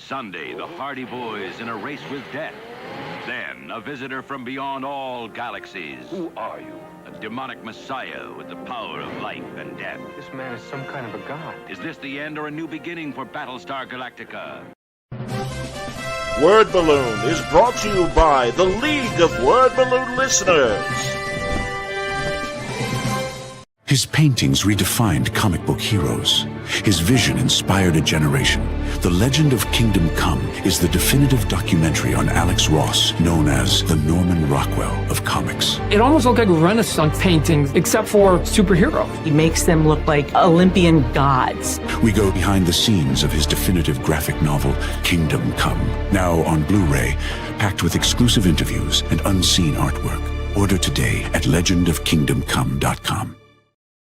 Sunday, the Hardy Boys in a race with death. Then, a visitor from beyond all galaxies. Who are you? A demonic messiah with the power of life and death. This man is some kind of a god. Is this the end or a new beginning for Battlestar Galactica? Word Balloon is brought to you by the League of Word Balloon Listeners. His paintings redefined comic book heroes. His vision inspired a generation. The Legend of Kingdom Come is the definitive documentary on Alex Ross, known as the Norman Rockwell of comics. It almost looked like Renaissance paintings, except for superheroes. He makes them look like Olympian gods. We go behind the scenes of his definitive graphic novel, Kingdom Come, now on Blu-ray, packed with exclusive interviews and unseen artwork. Order today at legendofkingdomcome.com.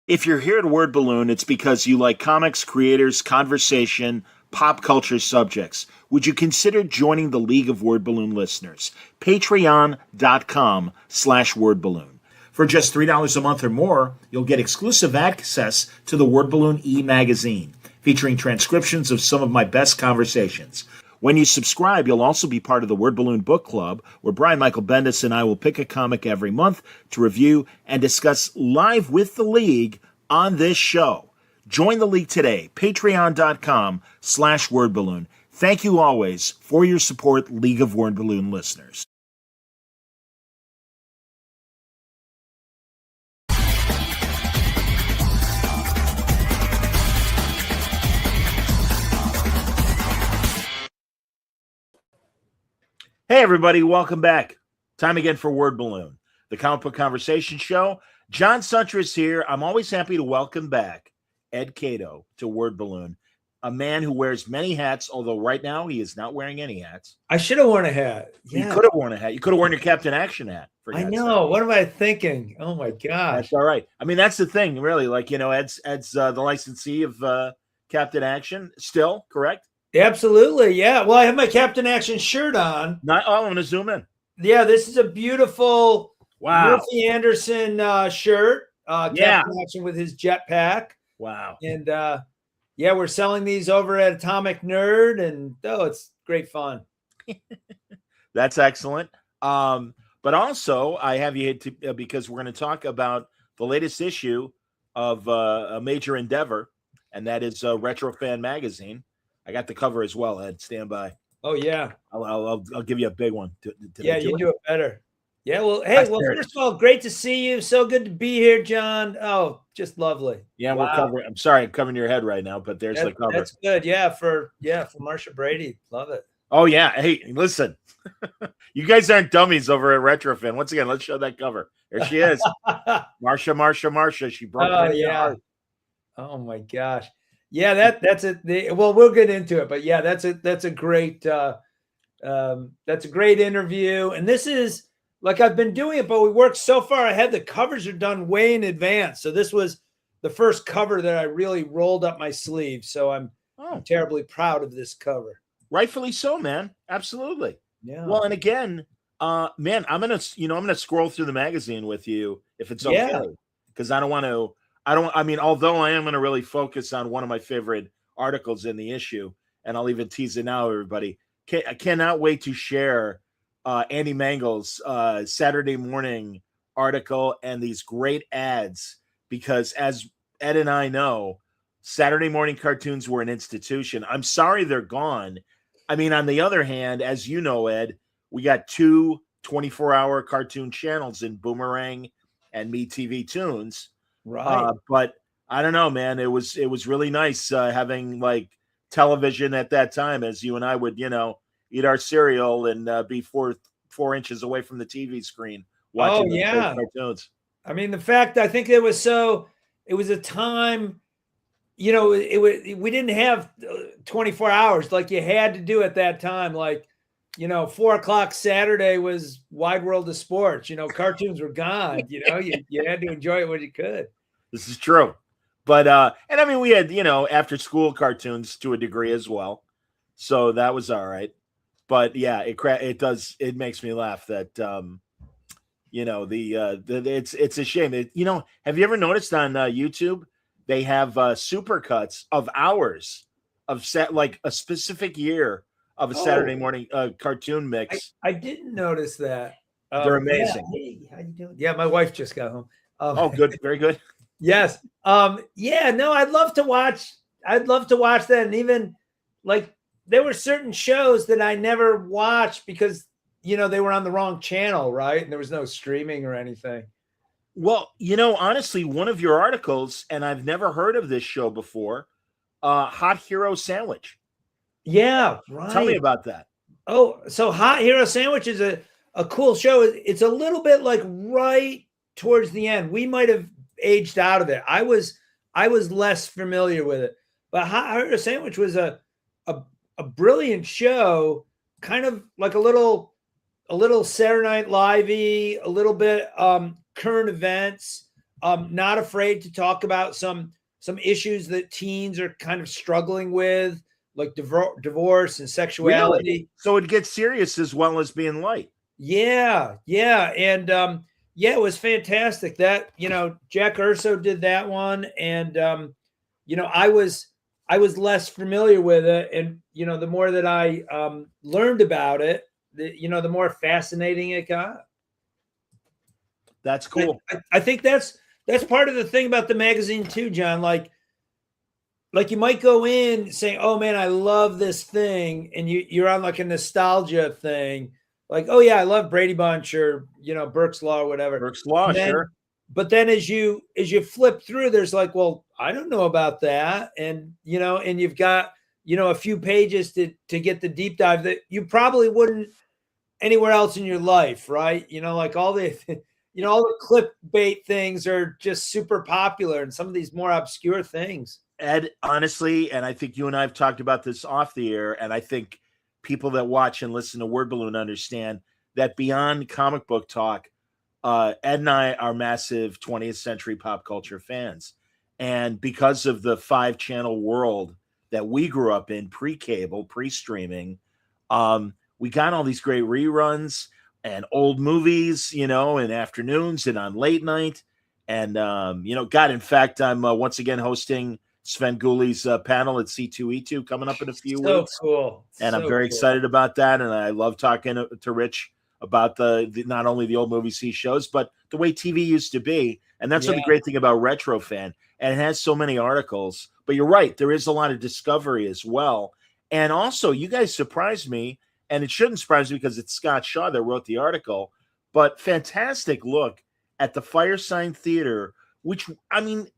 If you're here at Word Balloon, it's because you like comics, creators, conversation, pop culture subjects. Would you consider joining the League of Word Balloon Listeners? Patreon.com/wordballoon. For just $3 a month or more, you'll get exclusive access to the Word Balloon e-magazine, featuring transcriptions of some of my best conversations. When you subscribe, you'll also be part of the Word Balloon Book Club, where Brian Michael Bendis and I will pick a comic every month to review and discuss live with the League on this show. Join the League today, patreon.com/wordballoon. Thank you always for your support, League of Word Balloon listeners. Hey, everybody, welcome back. Time again for Word Balloon, the comic book conversation show. John Suntress here. I'm always happy to welcome back Ed Catto to Word Balloon, a man who wears many hats, although right now he is not wearing any hats. I should have worn a hat. You could have worn a hat. You could have worn your Captain Action hat. I know. What am I thinking? Oh, my gosh. That's all right. I mean, that's the thing, really. Like, Ed's the licensee of Captain Action still, correct? Absolutely, yeah. Well, I have my Captain Action shirt on. I'm going to zoom in. Yeah, this is a beautiful Murphy Anderson shirt. Captain Action with his jetpack. Wow. And, we're selling these over at Atomic Nerd, and, it's great fun. That's excellent. But also, I have you to, because we're going to talk about the latest issue of a major endeavor, and that is Retro Fan Magazine. I got the cover as well, Ed. Stand by. Oh, yeah. I'll give you a big one. You do it better. Yeah, well, hey, first of all, great to see you. So good to be here, John. Oh, just lovely. Yeah, we're covering. I'm sorry, I'm covering your head right now, but there's the cover. That's good. Yeah, for Marsha Brady. Love it. Oh, yeah. Hey, listen. You guys aren't dummies over at Retrofan. Once again, let's show that cover. There she is. Marsha. She broke my heart. Oh, my gosh. Yeah, that's it. Well, we'll get into it, but yeah, that's a great interview. And this is like I've been doing it, but we worked so far ahead. The covers are done way in advance. So this was the first cover that I really rolled up my sleeve. So I'm terribly proud of this cover. Rightfully so, man. Absolutely. Yeah. Well, and again, man, I'm gonna scroll through the magazine with you if it's okay, because I don't want to. Although I am going to really focus on one of my favorite articles in the issue, and I'll even tease it now, everybody. I cannot wait to share Andy Mangel's Saturday morning article and these great ads, because as Ed and I know, Saturday morning cartoons were an institution. I'm sorry they're gone. I mean, on the other hand, as you know, Ed, we got two 24-hour cartoon channels in Boomerang and MeTV Tunes. Right. But I don't know, man. It was really nice having like television at that time, as you and I would, eat our cereal and be four inches away from the TV screen watching cartoons. I mean, the fact I think it was a time, we didn't have 24 hours like you had to do at that time. Like, 4:00 Saturday was Wide World of Sports. Cartoons were gone. You had to enjoy it when you could. This is true. But, and I mean, we had, after school cartoons to a degree as well. So that was all right. But yeah, it makes me laugh that, it's a shame. Have you ever noticed on YouTube, they have supercuts of hours of set, like a specific year of a Saturday morning cartoon mix. I didn't notice that. They're amazing. Yeah. Hey, how you doing? Yeah, my wife just got home. Oh, good, very good. Yes. Yeah, no, I'd love to watch that. And even like there were certain shows that I never watched because they were on the wrong channel, right? And there was no streaming or anything. Well, honestly, one of your articles, and I've never heard of this show before, Hot Hero Sandwich. Yeah, right. Tell me about that. Oh, so Hot Hero Sandwich is a cool show. It's a little bit like right towards the end. We might have aged out of it. I was less familiar with it. But Hot Hero Sandwich was a brilliant show, kind of like a little Saturday Night Live-y, a little bit current events, not afraid to talk about some issues that teens are kind of struggling with, like divorce and sexuality. Really? So it gets serious as well as being light. Yeah. And it was fantastic. That, Jack Urso did that one. And I was less familiar with it. And the more that I learned about it, the more fascinating it got. That's cool. I think that's part of the thing about the magazine too, John. Like you might go in saying, "Oh man, I love this thing," and you're on like a nostalgia thing. Like, "Oh yeah, I love Brady Bunch or Burke's Law or whatever." Burke's Law, sure. But then as you flip through, there's like, well, I don't know about that, and and you've got a few pages to get the deep dive that you probably wouldn't anywhere else in your life, right? Like all the all the clickbait things are just super popular, and some of these more obscure things. Ed, honestly, and I think you and I have talked about this off the air, and I think people that watch and listen to Word Balloon understand that beyond comic book talk, Ed and I are massive 20th century pop culture fans. And because of the 5-channel world that we grew up in, pre-cable, pre-streaming, we got all these great reruns and old movies, in afternoons and on late night. And, in fact, I'm once again hosting Sven Guli's panel at C2E2 coming up in a few weeks. Cool. And I'm very excited about that. And I love talking to Rich about the not only the old movies he shows, but the way TV used to be. And that's what the great thing about Retro Fan. And it has so many articles. But you're right, there is a lot of discovery as well. And also, you guys surprised me, and it shouldn't surprise me because it's Scott Shaw that wrote the article, but fantastic look at the Firesign Theater, which,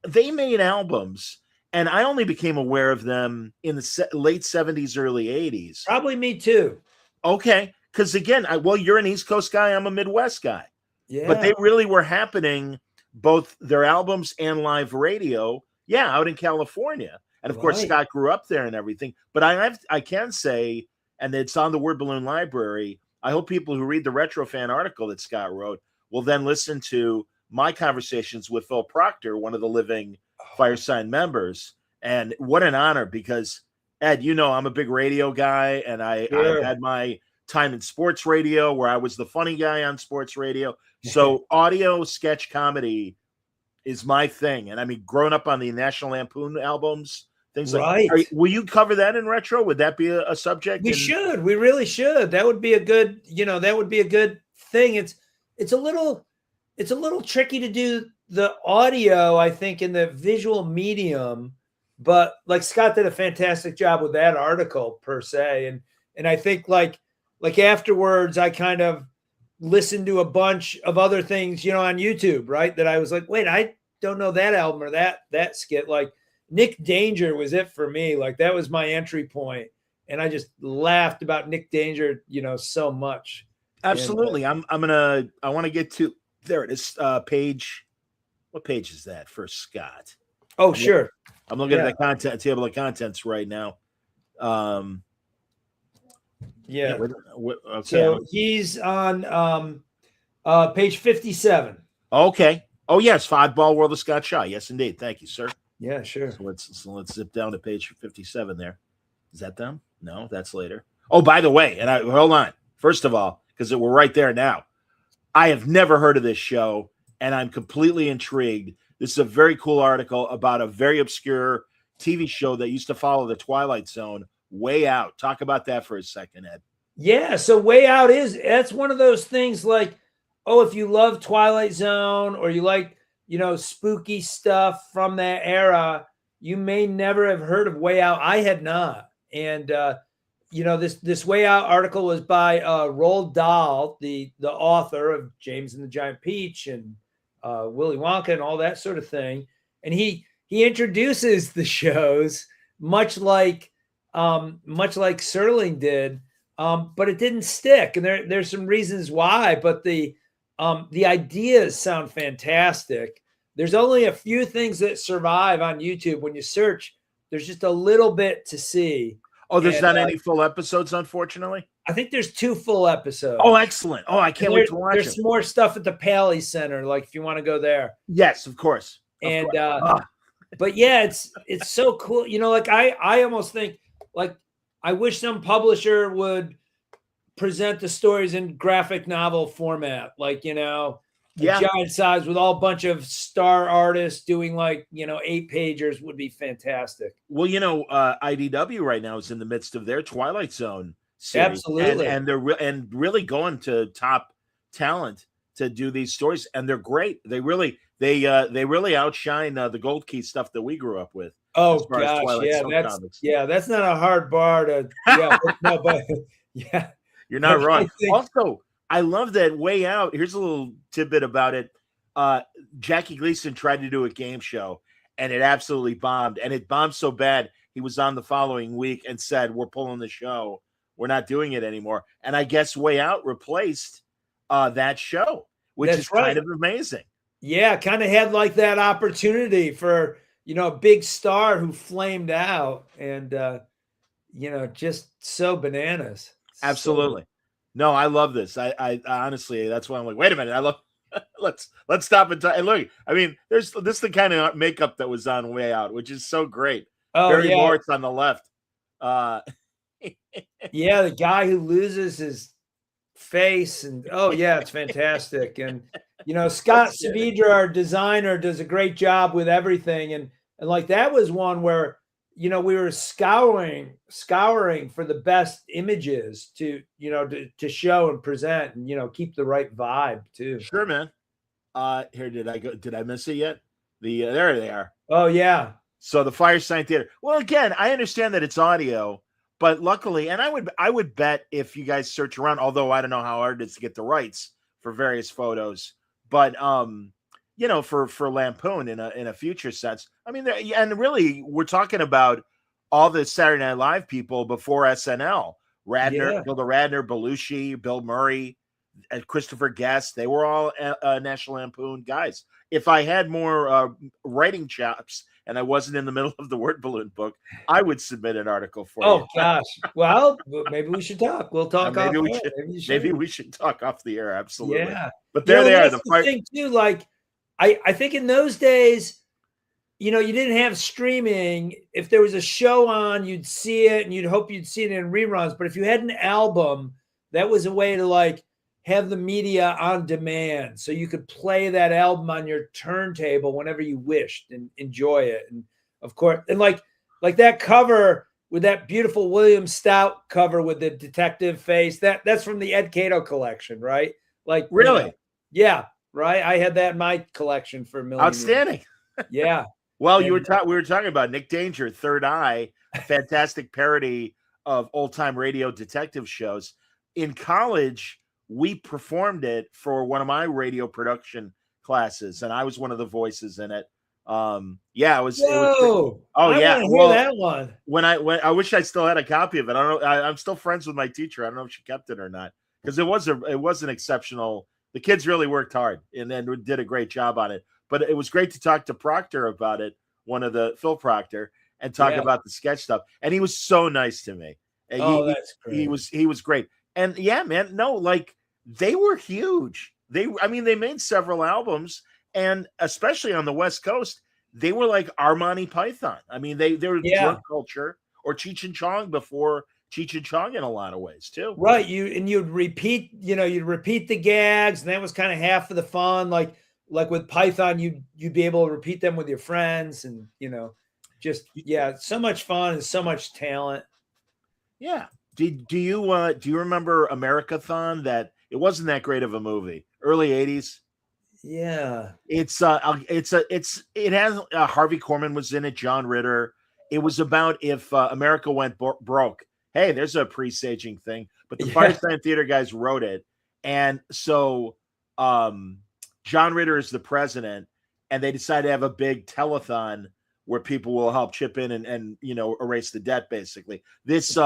they made albums, and I only became aware of them in the late 70s, early 80s. Probably me too. Okay. Because again, you're an East Coast guy, I'm a Midwest guy. Yeah. But they really were happening, both their albums and live radio, out in California. And of course, Scott grew up there and everything. But I can say, and it's on the Word Balloon Library, I hope people who read the Retro Fan article that Scott wrote will then listen to my conversations with Phil Proctor, one of the living Firesign members. And what an honor, because Ed, I'm a big radio guy, and I had my time in sports radio where I was the funny guy on sports radio. So audio sketch comedy is my thing. And growing up on the National Lampoon albums, things like that. Will you cover that in Retro? Would that be a subject? We should. We really should. That would be a good, thing. It's a little tricky to do the audio, I think, in the visual medium, but like Scott did a fantastic job with that article per se. And I think like afterwards, I kind of listened to a bunch of other things, on YouTube, right? That I was like, wait, I don't know that album or that skit. Like Nick Danger was it for me. Like that was my entry point. And I just laughed about Nick Danger, so much. Absolutely. I want to get to, there it is. Page. What page is that for Scott? Oh, sure. I'm looking at the table of contents right now. Okay. So he's on page 57. Okay. Oh yes, Oddball World of Scott Shaw. Yes, indeed. Thank you, sir. Yeah, sure. So let's zip down to page 57 there. Is that them? No, that's later. Oh, by the way, and hold on. First of all, because we're right there now. I have never heard of this show, and I'm completely intrigued. This is a very cool article about a very obscure TV show that used to follow the Twilight Zone. Way Out. Talk about that for a second, Ed. Yeah, so Way Out that's one of those things like, oh, if you love Twilight Zone or you like, spooky stuff from that era, you may never have heard of Way Out. I had not. And this Way Out article was by Roald Dahl, the author of James and the Giant Peach and Willy Wonka and all that sort of thing. And he introduces the shows much like Serling did. But it didn't stick, and there's some reasons why. But the ideas sound fantastic. There's only a few things that survive on YouTube. When you search, there's just a little bit to see. Oh, there's not any full episodes, unfortunately. I think there's 2 full episodes. Oh, excellent! Oh, I can't wait to watch There's it. more stuff at the Paley Center, like if you want to go there. Yes, of course. But yeah, it's so cool. Like I almost think like. I wish some publisher would present the stories in graphic novel format, like, giant size with all bunch of star artists doing 8-pagers would be fantastic. Well, IDW right now is in the midst of their Twilight Zone series. Absolutely. And they're really going to top talent to do these stories. And they're great. They really outshine the Gold Key stuff that we grew up with. Oh gosh, that's not a hard bar to. Yeah, no, but yeah, you're not wrong. Also, I love that Way Out. Here's a little tidbit about it. Jackie Gleason tried to do a game show, and it absolutely bombed. And it bombed so bad, he was on the following week and said, "We're pulling the show. We're not doing it anymore." And I guess Way Out replaced that show, which is kind of amazing. Yeah, kind of had like that opportunity for. A big star who flamed out and, just so bananas. Absolutely. No, I love this. I honestly, that's why I'm like, wait a minute. I love, let's stop and talk. And look, I mean, this is the kind of makeup that was on Way Out, which is so great. Oh, Barry Morris on the left. Yeah. The guy who loses his face and, it's fantastic. And, Scott Saavedra, our designer, does a great job with everything. And like that was one where, we were scouring for the best images to show and present and, keep the right vibe too. Sure, man. Here, did I miss it yet? There they are. Oh yeah. So the Firesign Theater. Well, again, I understand that it's audio, but luckily, and I would bet if you guys search around, although I don't know how hard it is to get the rights for various photos. But for Lampoon in a future sense, I mean, and really, we're talking about all the Saturday Night Live people before SNL: Radner, Gilda Radner, Belushi, Bill Murray, and Christopher Guest. They were all National Lampoon guys. If I had more writing chops and I wasn't in the middle of the word balloon book, I would submit an article for you. Oh gosh! Well, maybe we should talk. We'll talk. Maybe we should talk off the air. Absolutely. Yeah. But there they are. The thing too, like I think in those days, you didn't have streaming. If there was a show on, you'd see it and you'd hope you'd see it in reruns. But if you had an album, that was a way to like have the media on demand. So you could play that album on your turntable whenever you wished and enjoy it. And of course, and like that cover with that beautiful William Stout cover with the detective face, that's from the Ed Catto collection, right? Like really? Yeah. Right. I had that in my collection for a million. Outstanding. Yeah. Well, we were talking about Nick Danger, Third Eye, a fantastic parody of old time radio detective shows. In college, we performed it for one of my radio production classes, and I was one of the voices in it. It was. Oh yeah. Well, that one. When I wish I still had a copy of it. I don't know. I'm still friends with my teacher. I don't know if she kept it or not, because it was an exceptional. The kids really worked hard and then did a great job on it. But it was great to talk to Proctor about it, Phil Proctor, and talk about the sketch stuff. And he was so nice to me. That's great. He was great. And yeah, man, no, like they were huge. They made several albums, and especially on the West Coast, they were like Armani Python. I mean, they were drug culture or Cheech and Chong before Cheech and Chong in a lot of ways too. Right. You'd repeat the gags, and that was kind of half of the fun. Like with Python, you'd be able to repeat them with your friends, and so much fun and so much talent. Yeah. Do you remember Americathon? That it wasn't that great of a movie. Early 80s. Yeah. It has Harvey Korman was in it, John Ritter. It was about if America went broke. Hey, there's a presaging thing. But the Yeah. Firesign Theater guys wrote it, and so John Ritter is the president, and they decided to have a big telethon where people will help chip in and erase the debt. Basically, this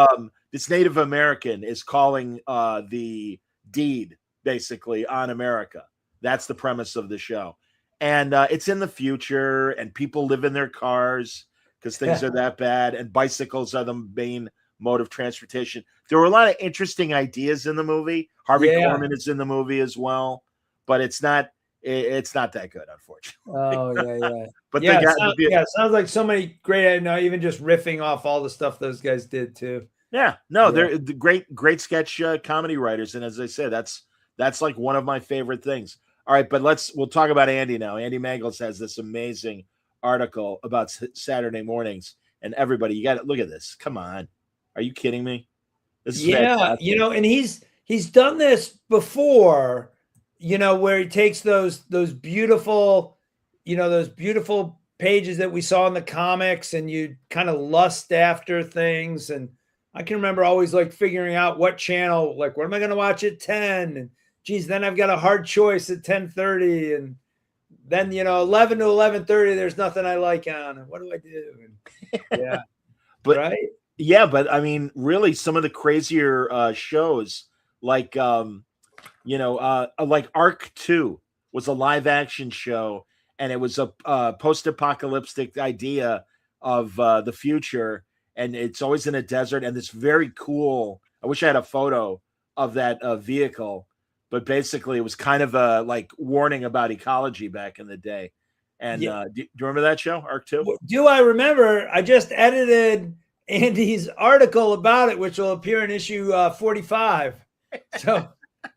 Native American is calling the deed basically on America. That's the premise of the show. And it's in the future, and people live in their cars because things are that bad, and bicycles are the main mode of transportation. There were a lot of interesting ideas in the movie. Harvey Korman is in the movie as well, but it's not that good, unfortunately. Oh, yeah. But it sounds like so many great, even just riffing off all the stuff those guys did too. They're the great sketch comedy writers, and as I said, that's like one of my favorite things. All right, but we'll talk about Andy now. Andy Mangels has this amazing article about Saturday mornings, and everybody, you got to look at this. Come on, are you kidding me? This is fantastic. And he's done this before, where he takes those beautiful, those beautiful pages that we saw in the comics, and you kind of lust after things. And I can remember always like figuring out what channel, like what am I going to watch at 10, and geez, then I've got a hard choice at 10:30, and then 11 to 11:30. There's nothing I like on. And what do I do? And, but right. Yeah, but I mean, really, some of the crazier shows, like like Arc 2 was a live action show, and it was a post-apocalyptic idea of the future, and it's always in a desert, and it's very cool. I wish I had a photo of that vehicle, but basically, it was kind of a like warning about ecology back in the day. And do you remember that show, Arc 2? Do I remember? I just edited Andy's article about it, which will appear in issue 45. So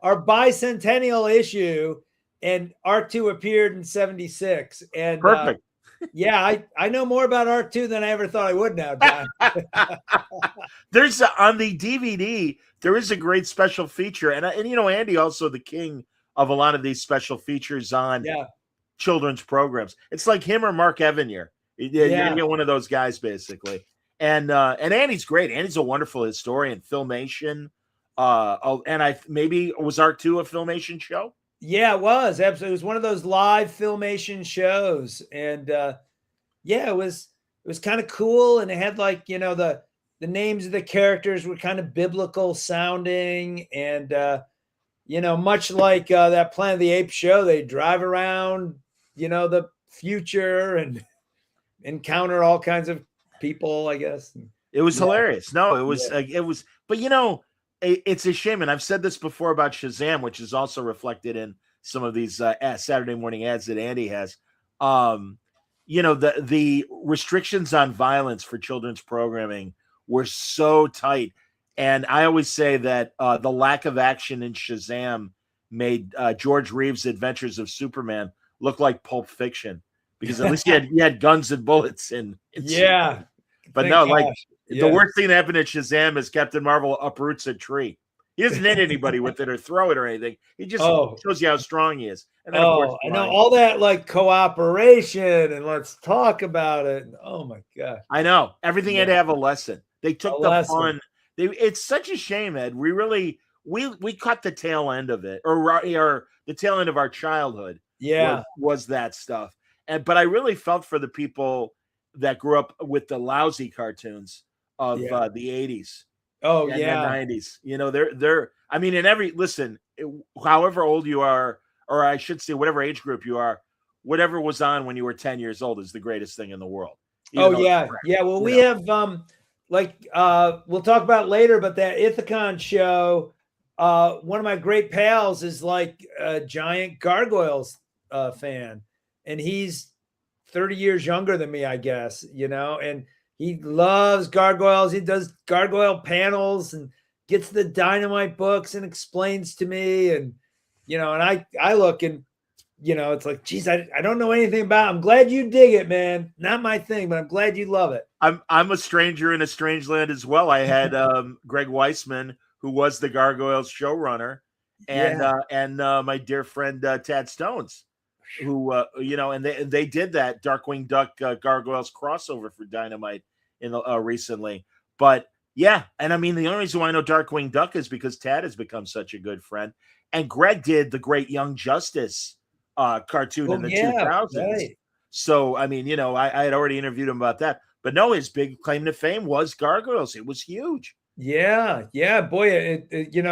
our bicentennial issue, and Arc 2 appeared in 76. And perfect. I know more about Arc 2 than I ever thought I would now, John. There's on the DVD, there is a great special feature. And Andy also the king of a lot of these special features on children's programs. It's like him or Mark Evanier. You're gonna get one of those guys basically. And Andy's great. Andy's a wonderful historian, Filmation. And maybe was Arc 2 a Filmation show? Yeah, it was. Absolutely. It was one of those live Filmation shows. And it was kind of cool. And it had like, the names of the characters were kind of biblical sounding. And much like that Planet of the Apes show, they drive around, the future and encounter all kinds of people, I guess. It was hilarious. No, it was but it's a shame, and I've said this before about Shazam, which is also reflected in some of these Saturday morning ads that Andy has. The restrictions on violence for children's programming were so tight, and I always say that the lack of action in Shazam made George Reeves' Adventures of Superman look like Pulp Fiction, because at least you had guns and bullets in Superman. But no, the worst thing that happened at Shazam is Captain Marvel uproots a tree. He doesn't hit anybody with it or throw it or anything. He just shows you how strong he is. And then, of course, I know all that like cooperation and let's talk about it. Oh my God. I know. Everything had to have a lesson. They took the fun. It's such a shame, Ed. We cut the tail end of it, or the tail end of our childhood. Was that stuff. But I really felt for the people that grew up with the lousy cartoons of the 80s. Oh, and the 90s. They're I mean, however old you are, or I should say whatever age group you are, whatever was on when you were 10 years old is the greatest thing in the world. Well, we have we'll talk about later, but that Ithacon show, one of my great pals is like a giant Gargoyles fan, and he's 30 years younger than me, I guess, and he loves Gargoyles. He does gargoyle panels and gets the Dynamite books and explains to me. And, and I look, and it's like, geez, I don't know anything about it. I'm glad you dig it, man. Not my thing, but I'm glad you love it. I'm a stranger in a strange land as well. I had Greg Weisman, who was the Gargoyles showrunner, and my dear friend Tad Stones, who and they did that Darkwing Duck Gargoyles crossover for Dynamite in recently. But yeah, and I mean the only reason why I know Darkwing Duck is because Tad has become such a good friend, and Greg did the Great Young Justice cartoon in the 2000s. Right. So I mean, I had already interviewed him about that, but no, his big claim to fame was Gargoyles. It was huge. Yeah, boy, you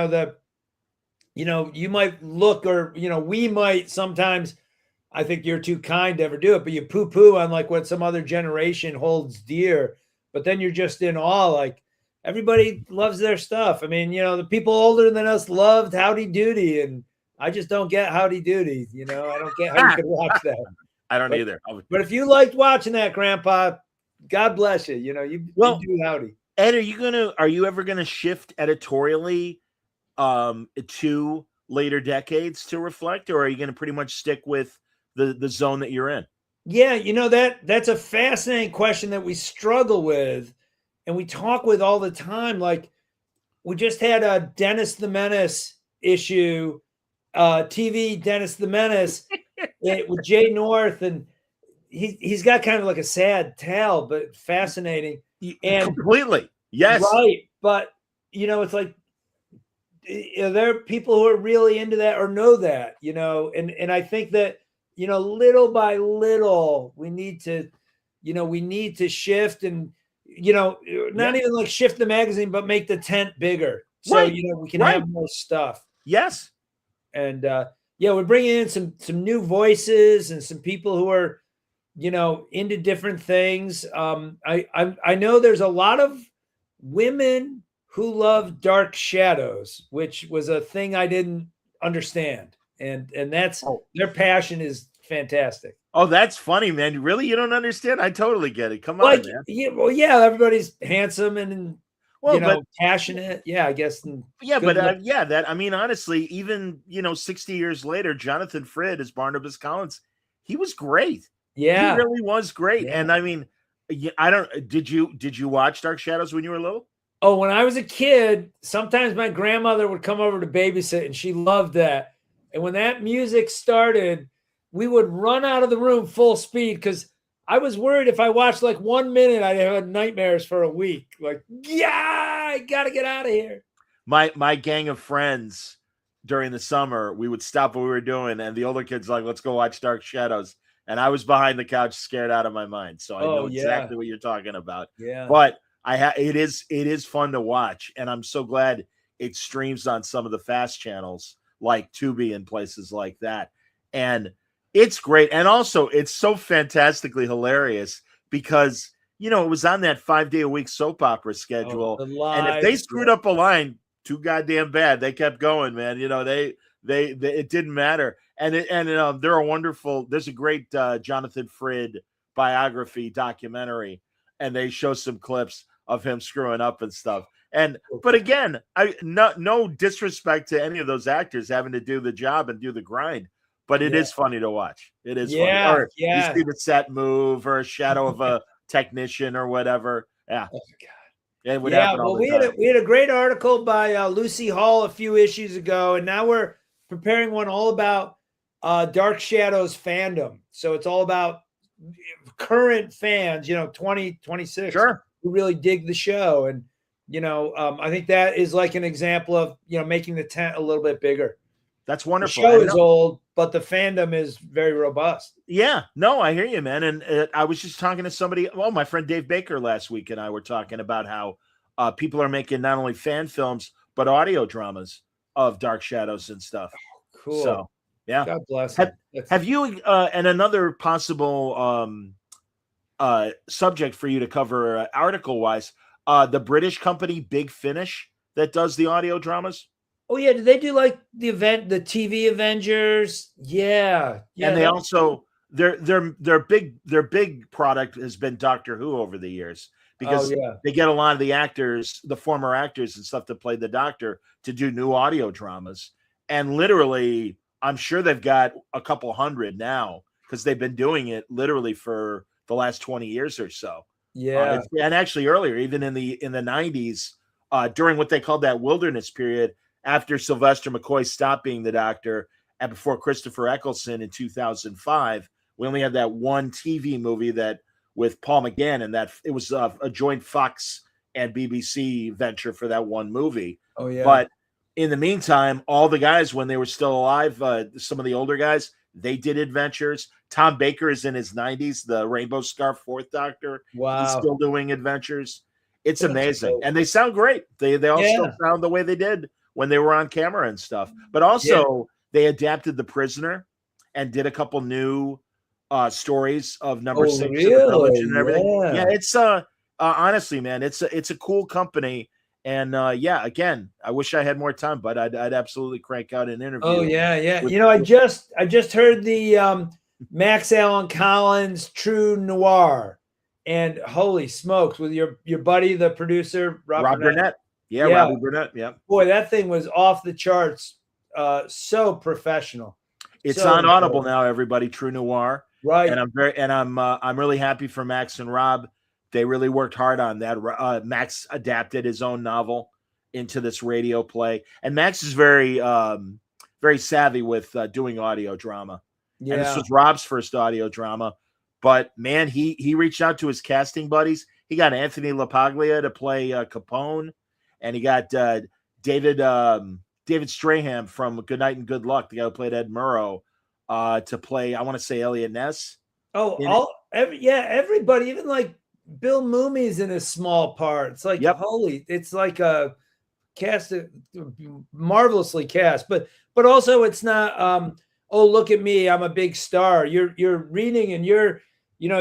might look, or we might sometimes. I think you're too kind to ever do it, but you poo-poo on like what some other generation holds dear. But then you're just in awe. Like everybody loves their stuff. I mean, the people older than us loved Howdy Doody, and I just don't get Howdy Doody. I don't get how you could watch that. I don't either. But if you liked watching that, Grandpa, God bless you. You do Howdy. Ed, are you ever gonna shift editorially to later decades to reflect, or are you gonna pretty much stick with the zone that you're in? Yeah, that's a fascinating question that we struggle with and we talk with all the time. Like we just had a Dennis the Menace issue, TV Dennis the Menace with Jay North, and he's got kind of like a sad tale, but fascinating. And completely, yes, right. But it's like, are there people who are really into that or know that? And I think that little by little, we need to shift and, not even like shift the magazine, but make the tent bigger. So, right. We can have more stuff. Yes. And, we're bringing in some new voices and some people who are, into different things. I know there's a lot of women who love Dark Shadows, which was a thing I didn't understand. And that's their passion is fantastic. Oh, that's funny, man. Really? You don't understand? I totally get it. Come on, man. Yeah, everybody's handsome and passionate. Yeah, I guess. Honestly, even 60 years later, Jonathan Frid as Barnabas Collins, he was great. Yeah, he really was great. Yeah. And I mean, did you watch Dark Shadows when you were little? Oh, when I was a kid, sometimes my grandmother would come over to babysit, and she loved that. And when that music started, we would run out of the room full speed because I was worried if I watched like 1 minute, I'd have nightmares for a week. Like, I got to get out of here. My gang of friends during the summer, we would stop what we were doing, and the older kids like, let's go watch Dark Shadows. And I was behind the couch, scared out of my mind. So I know exactly what you're talking about. Yeah, but it is fun to watch, and I'm so glad it streams on some of the fast channels like Tubi and places like that. And it's great. And also it's so fantastically hilarious because, it was on that 5-day-a-week soap opera schedule. And if they screwed up a line too goddamn bad, they kept going, man. They it didn't matter. And there's a great Jonathan Frid biography documentary, and they show some clips of him screwing up and stuff. But again, no disrespect to any of those actors having to do the job and do the grind, but it is funny to watch. It is funny. Or you see the set move or a shadow of a technician or whatever. Yeah. Oh my God. It would happen all the time. We had a great article by Lucy Hall a few issues ago, and now we're preparing one all about Dark Shadows fandom. So it's all about current fans, 20, 26, sure, who really dig the show. And I think that is like an example of making the tent a little bit bigger. That's wonderful. The show is old, but the fandom is very robust. Yeah, no, I hear you, man. And I was just talking to somebody. Well, my friend Dave Baker last week and I were talking about how people are making not only fan films but audio dramas of Dark Shadows and stuff. Cool. So yeah, God bless him. Have you and another possible subject for you to cover article wise? The British company Big Finish that does the audio dramas. Oh yeah, did they do like the TV Avengers? Yeah. And they also their big product has been Doctor Who over the years because they get a lot of the actors, the former actors and stuff that played the Doctor to do new audio dramas. And literally I'm sure they've got a couple hundred now because they've been doing it literally for the last 20 years or so. Yeah. And actually earlier, even in the 90s, during what they called that wilderness period, after Sylvester McCoy stopped being the Doctor and before Christopher Eccleston in 2005, we only had that one TV movie that with Paul McGann, and that it was a joint Fox and BBC venture for that one movie. Oh yeah. But in the meantime, all the guys, when they were still alive, some of the older guys, they did adventures. Tom Baker is in his 90s, the Rainbow Scarf Fourth Doctor. Wow. He's still doing adventures. It's That's amazing. dope. And they sound great. They all still sound the way they did when they were on camera and stuff. But also, they adapted The Prisoner and did a couple new stories of number 6 of the Village and everything. Yeah, it's honestly, man, it's a cool company. And again, I wish I had more time, but I'd absolutely crank out an interview. Oh yeah. You know, I just heard the Max Allan Collins True Noir, and holy smokes, with your buddy, the producer, Rob Burnett. Yeah, Robbie Burnett. Yeah. Boy, that thing was off the charts. So professional. It's on Audible now, everybody. True Noir. Right. And I'm really happy for Max and Rob. They really worked hard on that. Max adapted his own novel into this radio play, and Max is very savvy with doing audio drama. Yeah. And this was Rob's first audio drama, but man, he reached out to his casting buddies. He got Anthony LaPaglia to play Capone, and he got David Strahan from Good Night and Good Luck, the guy who played Ed Murrow, to play, I want to say, Elliot Ness. Everybody, even like Bill Mooney's in a small part. It's like it's like a cast, marvelously cast, but also it's not oh, look at me, I'm a big star. You're reading and you're in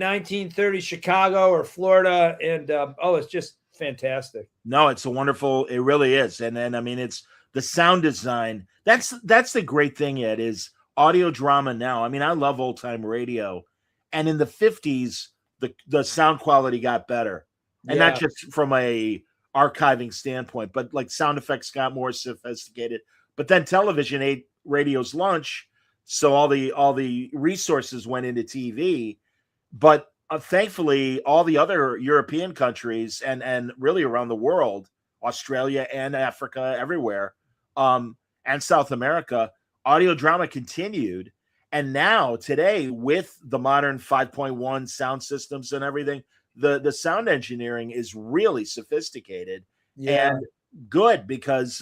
1930 Chicago or Florida, and it's just fantastic. No, it's a wonderful, it really is. And then I mean, it's the sound design. That's the great thing, Ed, is audio drama now. I mean, I love old time radio, and in the 50s the sound quality got better, and not just from a archiving standpoint, but like sound effects got more sophisticated. But then television ate radio's lunch, so all the resources went into TV. But thankfully, all the other European countries and really around the world, Australia and Africa, everywhere, and South America, audio drama continued. And now today, with the modern 5.1 sound systems and everything, the sound engineering is really sophisticated and good, because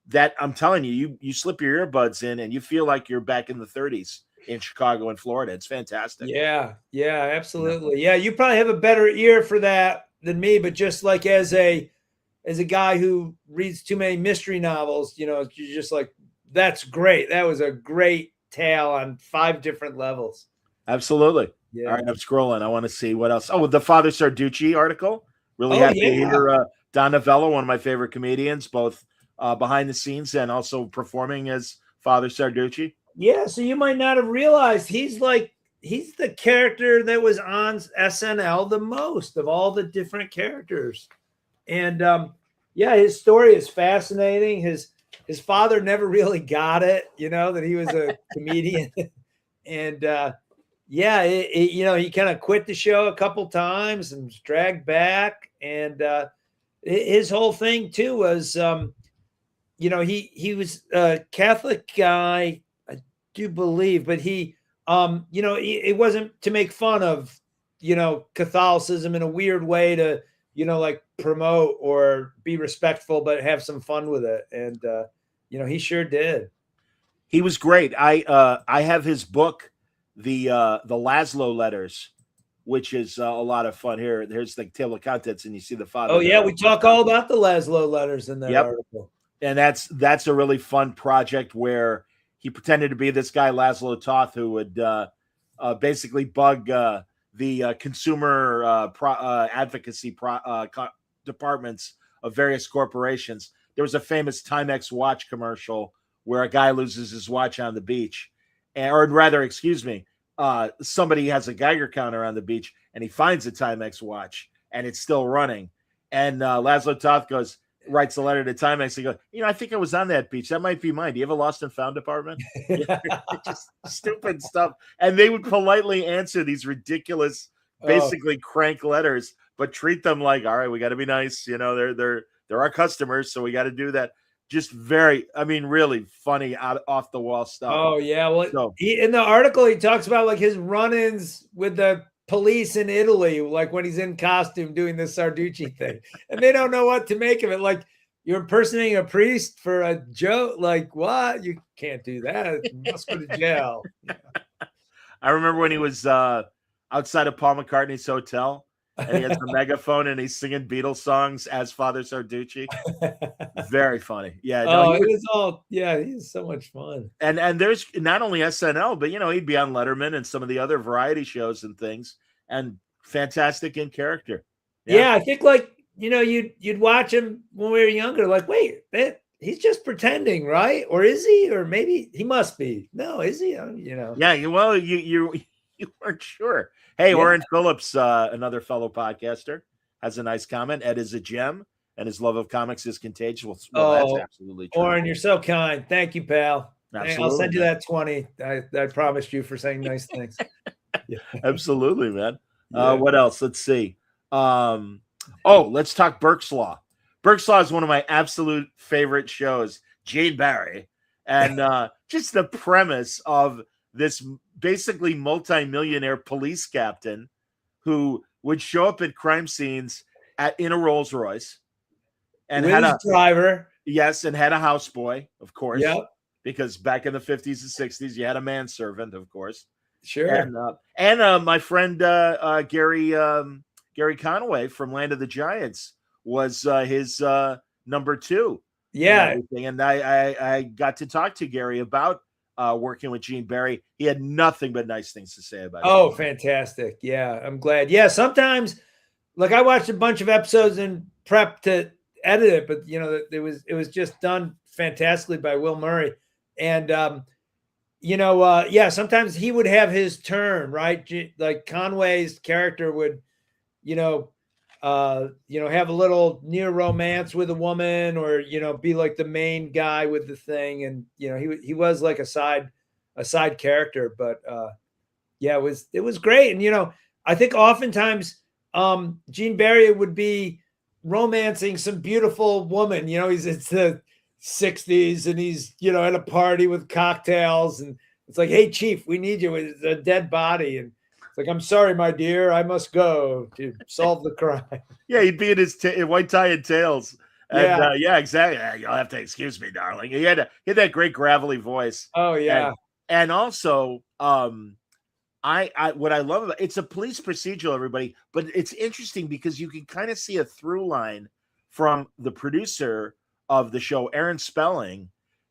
that, I'm telling you, you slip your earbuds in and you feel like you're back in the 30s in Chicago and Florida. It's fantastic. Yeah, absolutely. Yeah, you probably have a better ear for that than me, but just like as a guy who reads too many mystery novels, you're just like, that's great. That was a great tale on 5 different levels. Absolutely. Yeah. All right, I'm scrolling. I want to see what else. Oh, the Father Sarducci article. Really happy to hear Don Novello, one of my favorite comedians, both behind the scenes and also performing as Father Sarducci. Yeah, so you might not have realized he's the character that was on SNL the most of all the different characters. And his story is fascinating. His father never really got it, that he was a comedian. And he kind of quit the show a couple times and was dragged back. And his whole thing too was, he was a Catholic guy, I do believe, but he, it wasn't to make fun of, Catholicism in a weird way to, like promote or be respectful, but have some fun with it. And, he sure did. He was great. I have his book, the Laszlo Letters, which is a lot of fun. Here's the table of contents, and you see the father. Oh yeah, we talk all about the Laszlo Letters in that article. And that's a really fun project where he pretended to be this guy Laszlo Toth, who would basically bug the consumer advocacy departments of various corporations. There was a famous Timex watch commercial where a guy loses his watch on the beach, somebody has a Geiger counter on the beach and he finds a Timex watch and it's still running. And Laszlo Toth goes, writes a letter to Timex and goes, I think I was on that beach. That might be mine. Do you have a lost and found department? Just stupid stuff. And they would politely answer these ridiculous, basically crank letters, but treat them like, all right, we got to be nice. They're our customers, so we got to do that. Just really funny, off the wall stuff. Oh yeah. Well, in the article, he talks about like his run-ins with the police in Italy, like when he's in costume doing this Sarducci thing, and they don't know what to make of it. Like, you're impersonating a priest for a joke. Like, what? You can't do that. You must go to jail. Yeah. I remember when he was outside of Paul McCartney's hotel, and he has the megaphone and he's singing Beatles songs as Father Sarducci. Very funny. Yeah. No, it was all. Yeah, he's so much fun. And there's not only SNL, but he'd be on Letterman and some of the other variety shows and things. And fantastic in character. Yeah, I think like you'd watch him when we were younger. Like, wait, he's just pretending, right? Or is he? Or maybe he must be. No, is he? Yeah. Well, you weren't sure. Hey, Oren Phillips, another fellow podcaster, has a nice comment. Ed is a gem, and his love of comics is contagious. Well, that's absolutely true. Oren, you're so kind. Thank you, pal. Absolutely. I'll send you that 20. I promised you for saying nice things. Yeah. Absolutely, man. Yeah. What else? Let's see. Let's talk Burke's Law. Burke's Law is one of my absolute favorite shows. Gene Barry, and just the premise of this basically multi-millionaire police captain who would show up at crime scenes in a Rolls Royce and had a driver. Yes, and had a houseboy, of course. Yep. Because back in the 50s and 60s, you had a manservant, of course. Sure. And my friend Gary Conway from Land of the Giants was his number 2. Yeah. And I got to talk to Gary about working with Gene Barry. He had nothing but nice things to say about it. Oh, fantastic. Yeah, I'm glad. Yeah, sometimes like I watched a bunch of episodes and prep to edit it, but it was just done fantastically by Will Murray. And sometimes he would have his turn, right? Like Conway's character would, have a little near romance with a woman, or be like the main guy with the thing, and he was like a side character, but it was great. And I think oftentimes Gene Barry would be romancing some beautiful woman. It's the 60s, and he's at a party with cocktails, and it's like, hey chief, we need you with a dead body, and it's like, I'm sorry, my dear, I must go to solve the crime. Yeah, he'd be in his white tie and tails. And, exactly. You'll have to excuse me, darling. He had that great gravelly voice. Oh yeah. And also, I what I love about it's a police procedural, everybody, but it's interesting because you can kind of see a through line from the producer of the show, Aaron Spelling,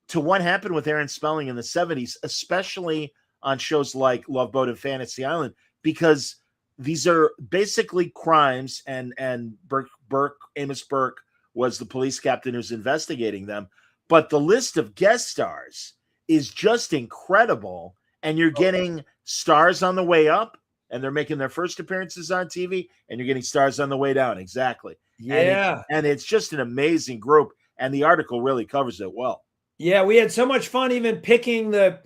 to what happened with Aaron Spelling in the 70s, especially on shows like Love Boat and Fantasy Island, because these are basically crimes, and Amos Burke was the police captain who's investigating them. But the list of guest stars is just incredible. And you're getting stars on the way up, and they're making their first appearances on TV, and you're getting stars on the way down. Exactly. Yeah. And it's just an amazing group. And the article really covers it well. Yeah. We had so much fun even picking the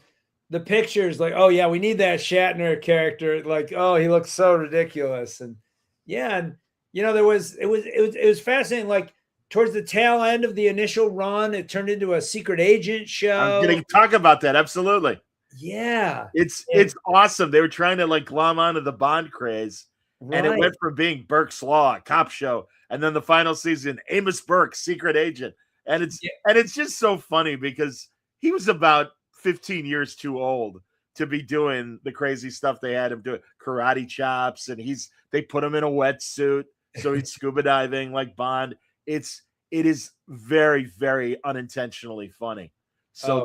pictures, like, oh yeah, we need that Shatner character. Like, oh, he looks so ridiculous. And yeah. And it was fascinating. Like towards the tail end of the initial run, it turned into a secret agent show. I'm going to talk about that. Absolutely. Yeah. It's awesome. They were trying to like glom onto the Bond craze. Right. And it went from being Burke's Law, a cop show, and then the final season, Amos Burke, secret agent. And it's just so funny because he was about 15 years too old to be doing the crazy stuff they had him doing, karate chops, and they put him in a wetsuit, so he's scuba diving like Bond. It is very, very unintentionally funny. So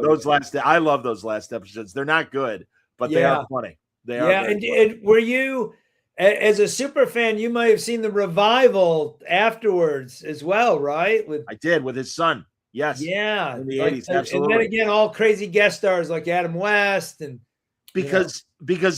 I love those last episodes. They're not good, but they are funny. They are. Yeah, and were you, as a super fan, you might have seen the revival afterwards as well, right? I did, with his son. Yes. Yeah. In the 80s, absolutely. And then again, all crazy guest stars like Adam West, and because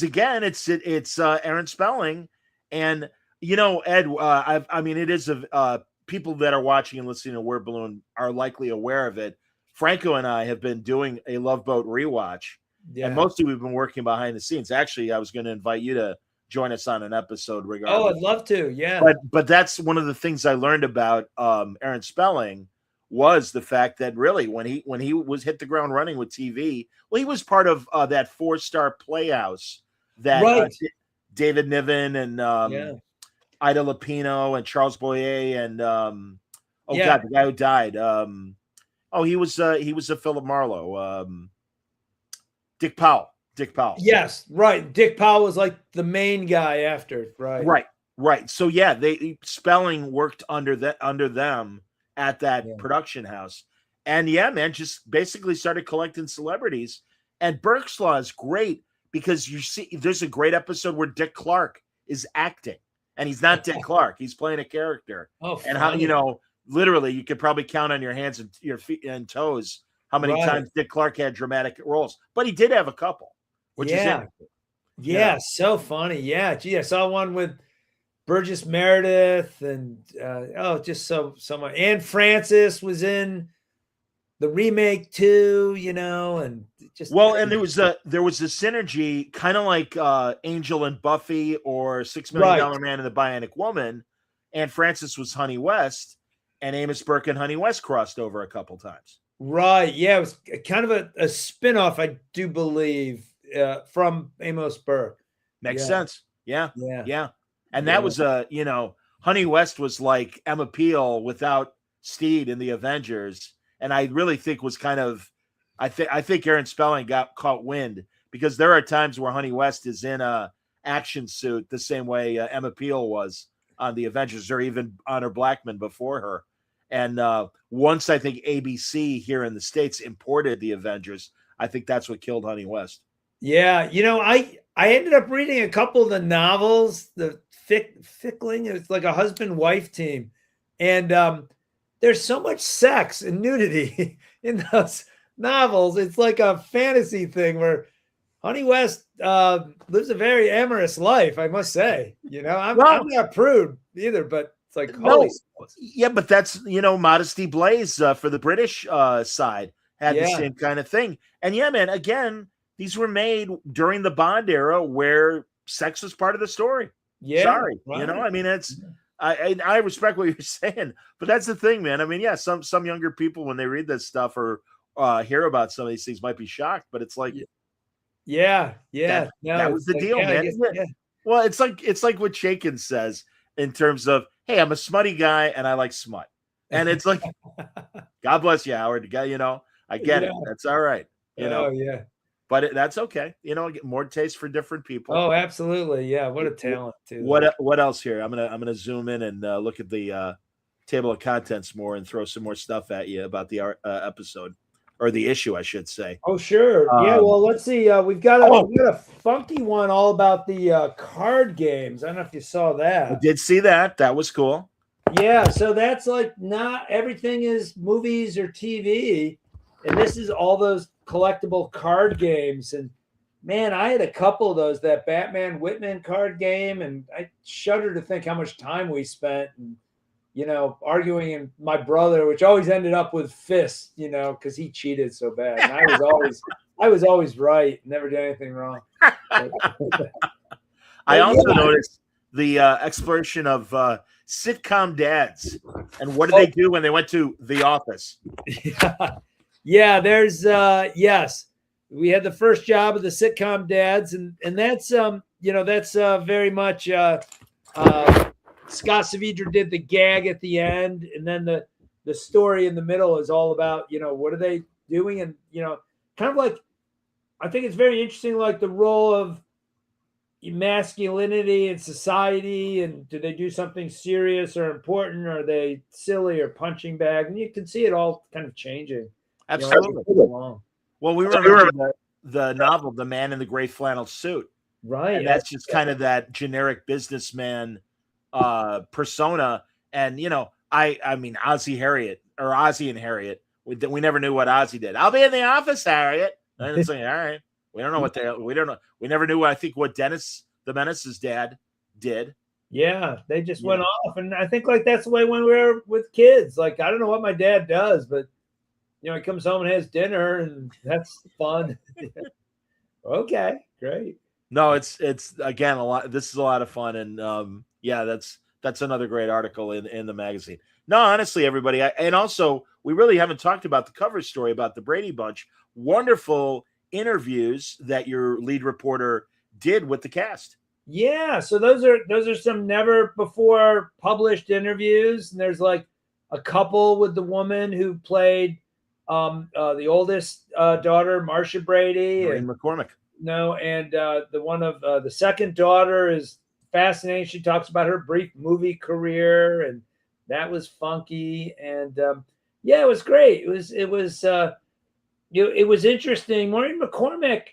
again, it's Aaron Spelling, and Ed. It is a people that are watching and listening to Word Balloon are likely aware of it. Franco and I have been doing a Love Boat rewatch, and mostly we've been working behind the scenes. Actually, I was going to invite you to join us on an episode regardless. Oh, I'd love to. Yeah. But that's one of the things I learned about Aaron Spelling was the fact that really when he was hit the ground running with TV, well, he was part of that 4-star Playhouse that David Niven and Ida Lupino and Charles Boyer and God, the guy who died. He was a Philip Marlowe. Dick Powell. Yes, right. Dick Powell was like the main guy after, right. So Spelling worked under them at that production house, and man, just basically started collecting celebrities. And Burke's Law is great because you see, there's a great episode where Dick Clark is acting, and he's not Dick Clark; he's playing a character. And how literally, you could probably count on your hands and your feet and toes how many times Dick Clark had dramatic roles, but he did have a couple. Which is so funny. Yeah, gee, I saw one with Burgess Meredith and just so much. Anne Francis was in the remake too, and just and there was a synergy, kind of like Angel and Buffy or $6 Million Man and the Bionic Woman. Anne Francis was Honey West, and Amos Burke and Honey West crossed over a couple times. Right. Yeah, it was kind of a spin-off, I do believe. From Amos Burke. Makes sense. Yeah. And that was Honey West was like Emma Peel without Steed in the Avengers. And I really think was kind of, I think Aaron Spelling got caught wind because there are times where Honey West is in a action suit the same way Emma Peel was on the Avengers, or even Honor Blackman before her. And once I think ABC here in the States imported the Avengers, I think that's what killed Honey West. Yeah, I ended up reading a couple of the novels, the Fickling. It's like a husband-wife team, and there's so much sex and nudity in those novels. It's like a fantasy thing where Honey West lives a very amorous life, I must say. I'm not a prude either, but it's like but that's Modesty Blaze for the British side had the same kind of thing, and man, again. These were made during the Bond era where sex was part of the story. Yeah. Sorry. Right. I mean, I respect what you're saying, but that's the thing, man. I mean, some younger people, when they read this stuff or hear about some of these things, might be shocked, but it's like, that was the deal, man. Well, it's like what Shakin says in terms of, hey, I'm a smutty guy and I like smut. And it's like, God bless you, Howard. I get it. That's all right. But that's okay. Get more taste for different people. Oh, absolutely. Yeah. What a talent too. What else here? I'm gonna zoom in and look at the table of contents more and throw some more stuff at you about the episode or the issue, I should say. Oh, sure. Well, let's see. We've got a funky one all about the card games. I don't know if you saw that. I did see that. That was cool. Yeah. So that's like not everything is movies or TV, and this is all those collectible card games. And man, I had a couple of those, that Batman Whitman card game, and I shudder to think how much time we spent and arguing and my brother, which always ended up with fists, because he cheated so bad. And I was always right, never did anything wrong. I also noticed the exploration of sitcom dads and what did they do when they went to The Office. Yeah, there's yes. We had the first job of the sitcom dads, and that's that's very much Scott Savidra did the gag at the end, and then the story in the middle is all about what are they doing, and kind of like, I think it's very interesting, like the role of masculinity in society, and do they do something serious or important, or are they silly or punching bag, and you can see it all kind of changing. Absolutely. Well, we remember the novel, The Man in the Gray Flannel Suit. Right. And that's just kind of that generic businessman persona. And, I mean, Ozzie and Harriet, we never knew what Ozzie did. I'll be in the office, Harriet. And it's like, all right. We don't know what we don't know. We never knew what Dennis the Menace's dad did. Yeah, they just went off, and I think like that's the way when we were with kids. Like I don't know what my dad does, but he comes home and has dinner, and that's fun. Okay, great. No, it's again a lot. This is a lot of fun, and yeah, that's another great article in the magazine. No, honestly, everybody, and also we really haven't talked about the cover story about the Brady Bunch. Wonderful interviews that your lead reporter did with the cast. Yeah, so those are some never before published interviews, and there's like a couple with the woman who played the oldest daughter, Marcia Brady, Maureen McCormick. And the one of the second daughter is fascinating. She talks about her brief movie career, and that was funky. And yeah, it was great. It was interesting. Maureen McCormick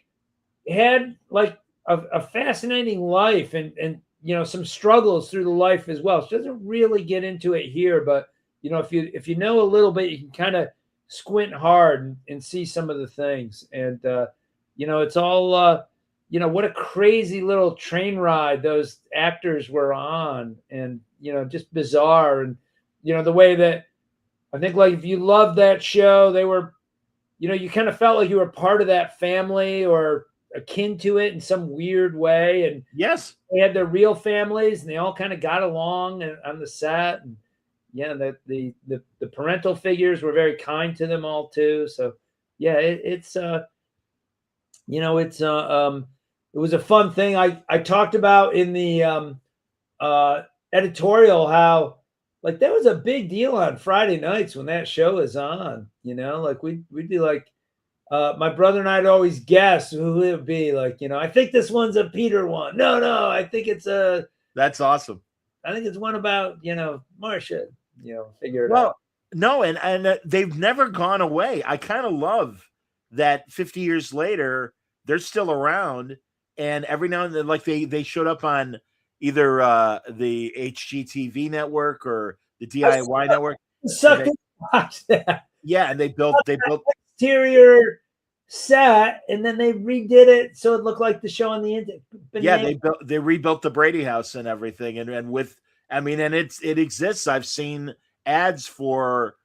had like a fascinating life, and some struggles through the life as well. She doesn't really get into it here, but if you know a little bit, you can kind of squint hard and see some of the things. And it's all what a crazy little train ride those actors were on, and just bizarre. And the way that I think, like, if you loved that show, they were, you kind of felt like you were part of that family or akin to it in some weird way. And yes, they had their real families, and they all kind of got along on the set. And yeah, the parental figures were very kind to them all too. So yeah, it was a fun thing. I talked about in the editorial how like that was a big deal on Friday nights when that show is on. Like we'd be like, my brother and I'd always guess who it would be. Like, I think this one's a Peter one. No, I think it's that's awesome. I think it's one about Marcia. Figure it out. No, and they've never gone away. I kind of love that 50 years later they're still around, and every now and then, like they showed up on either the HGTV network or the DIY network. Watch that. Yeah, and they built exterior set, and then they redid it so it looked like the show on the internet. Yeah, they rebuilt the Brady house and everything, and with and it exists. I've seen ads for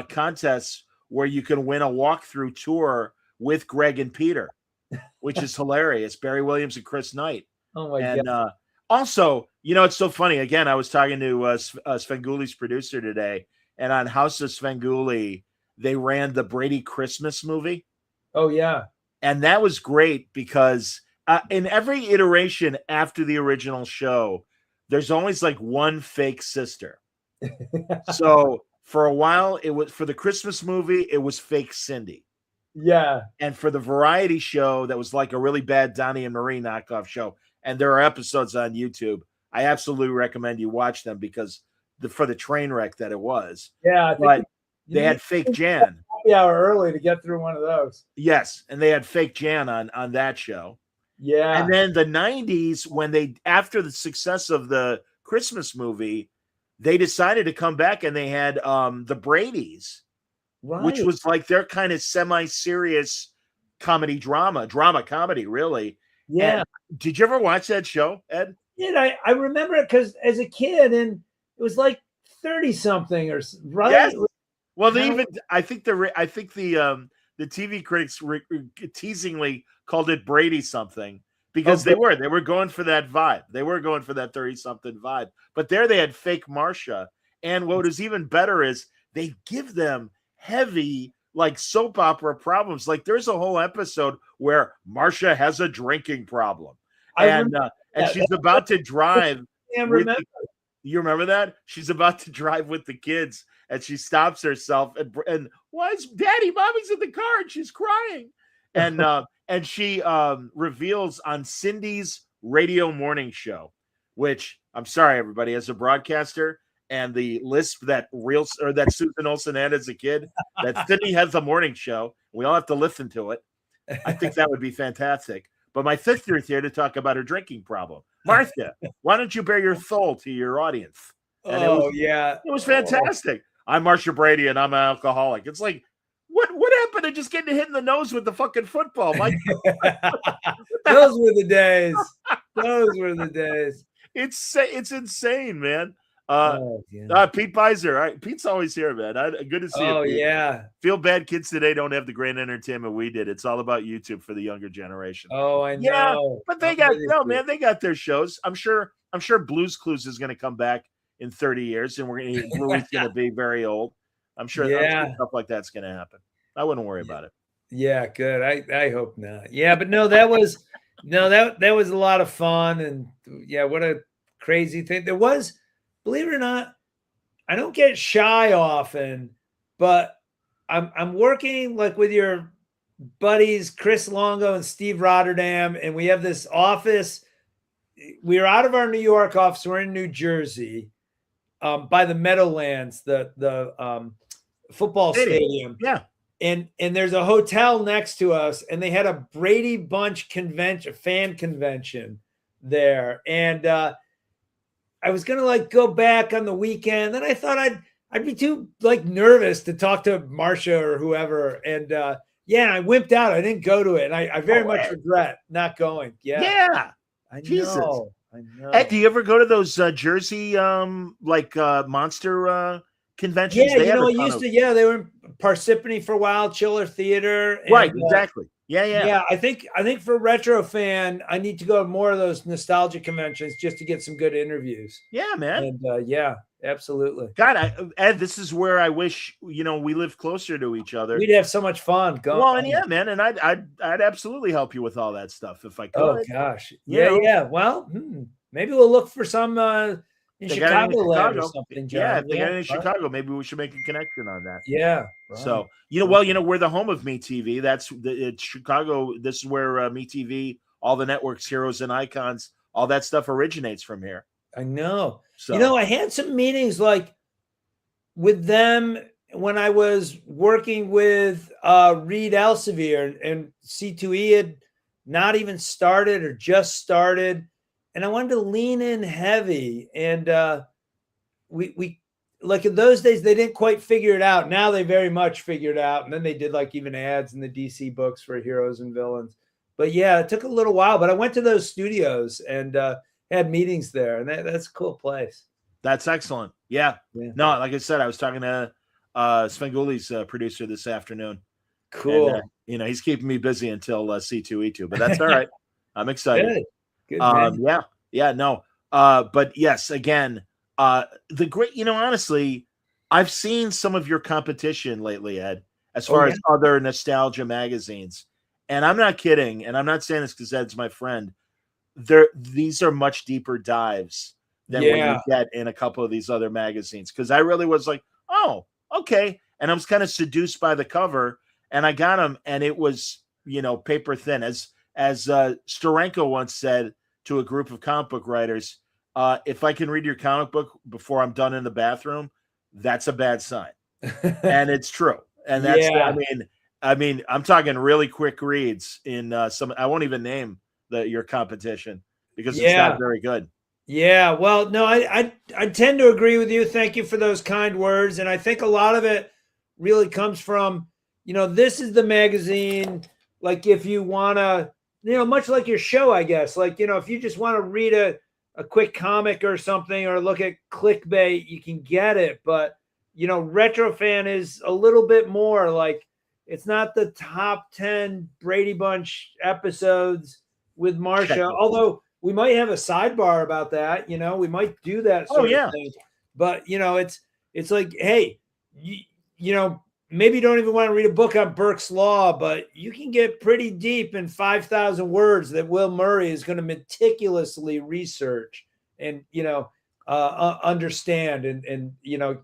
contests where you can win a walkthrough tour with Greg and Peter, which is hilarious. Barry Williams and Chris Knight. Oh my God. Also, it's so funny. Again, I was talking to Svenguli's producer today, and on House of Svengoolie, they ran the Brady Christmas movie. Oh yeah. And that was great because in every iteration after the original show, there's always like one fake sister. So for a while, it was for the Christmas movie, it was fake Cindy. Yeah. And for the variety show, that was like a really bad Donnie and Marie knockoff show. And there are episodes on YouTube. I absolutely recommend you watch them because for the train wreck that it was. Yeah. But they had fake Jan. Happy hour early to get through one of those. Yes. And they had fake Jan on that show. Yeah. And then the 90s, when after the success of the Christmas movie, they decided to come back and they had the Bradys, right, which was like their kind of semi-serious drama comedy, really. Yeah. And did you ever watch that show, Ed? Yeah, I remember it because as a kid, and it was like 30 something or right. Yes. Well, I think the TV critics teasingly called it Brady something because they were going for that vibe. They were going for that 30-something vibe. But there they had fake Marcia. And what is even better is they give them heavy like soap opera problems. Like there's a whole episode where Marcia has a drinking problem. And she's about to drive. You remember that? She's about to drive with the kids and she stops herself and why is Daddy, Mommy's in the car and she's crying. And she reveals on Cindy's radio morning show, which I'm sorry, everybody, as a broadcaster and the lisp that Susan Olsen had as a kid, that Cindy has a morning show. We all have to listen to it. I think that would be fantastic. But my sister is here to talk about her drinking problem. Martha, why don't you bare your soul to your audience? And it was fantastic. I'm Marcia Brady and I'm an alcoholic. It's like, what happened to just getting hit in the nose with the fucking football? Those were the days. Those were the days. It's insane, man. Oh, yeah. Pete Beiser. All right, Pete's always here, man. Good to see you. Oh, Pete. yeah. Feel bad kids today don't have the great entertainment we did. It's all about YouTube for the younger generation. Oh, I Yeah, know. but they I'm got with you. man. They got their shows. I'm sure Blue's Clues is going to come back in 30 years, and Bluey's going to be very old. I'm sure stuff like that's going to happen. I wouldn't worry about it. Yeah, good. I hope not. Yeah, but no, that was that was a lot of fun, and yeah, what a crazy thing. There was, believe it or not, I don't get shy often, but I'm working like with your buddies Chris Longo and Steve Rotterdam, and we have this office. We're out of our New York office. We're in New Jersey, by the Meadowlands, the football stadium. Yeah. And there's a hotel next to us, and they had a Brady Bunch fan convention there. And I was gonna like go back on the weekend. Then I thought I'd be too like nervous to talk to Marcia or whoever. And I wimped out. I didn't go to it, and I very much regret not going. Yeah. I Jesus. know. I know. Ed, do you ever go to those Jersey monster conventions? Yeah, I used to. Yeah, they were in Parsippany for a while, Chiller Theater. And, right, exactly. Yeah. I think for Retro Fan, I need to go to more of those nostalgia conventions just to get some good interviews. Yeah, man. And yeah, absolutely. God, Ed, this is where I wish we lived closer to each other. We'd have so much fun. Well, and yeah, man, and I'd absolutely help you with all that stuff if I could. Oh gosh, yeah. Well, maybe we'll look for some in Chicago or something. John. Yeah, if they got it in Chicago, maybe we should make a connection on that. Yeah. Right. So we're the home of MeTV. It's Chicago. This is where MeTV, all the networks, Heroes and Icons, all that stuff originates from here. I know. So I had some meetings like with them when I was working with Reed Elsevier, and C2E had not even started or just started. And I wanted to lean in heavy. And we like in those days, they didn't quite figure it out. Now they very much figured out. And then they did like even ads in the DC books for heroes and villains. But yeah, it took a little while. But I went to those studios and had meetings there. And that's a cool place. That's excellent. Yeah. No, like I said, I was talking to Svenguli's producer this afternoon. Cool. And, he's keeping me busy until C2E2, but that's all right. I'm excited. Good, but yes, again, the great, honestly, I've seen some of your competition lately, Ed, as far as other nostalgia magazines, and I'm not kidding, and I'm not saying this because Ed's my friend. These are much deeper dives than what you get in a couple of these other magazines, because I really was like, oh, okay, and I was kind of seduced by the cover, and I got them, and it was paper thin, as Steranko once said to a group of comic book writers, if I can read your comic book before I'm done in the bathroom, that's a bad sign. And it's true. And that's, I mean, I'm talking really quick reads in some, I won't even name your competition because it's not very good. Yeah. Well, no, I tend to agree with you. Thank you for those kind words. And I think a lot of it really comes from, this is the magazine. Like if you want to, much like your show, I guess, like, if you just want to read a quick comic or something or look at clickbait, you can get it. But, Retro Fan is a little bit more like, it's not the top 10 Brady Bunch episodes with Marcia, although we might have a sidebar about that. We might do that. Sort of thing. But, it's like, hey, maybe you don't even want to read a book on Burke's Law, but you can get pretty deep in 5,000 words that Will Murray is going to meticulously research and, understand and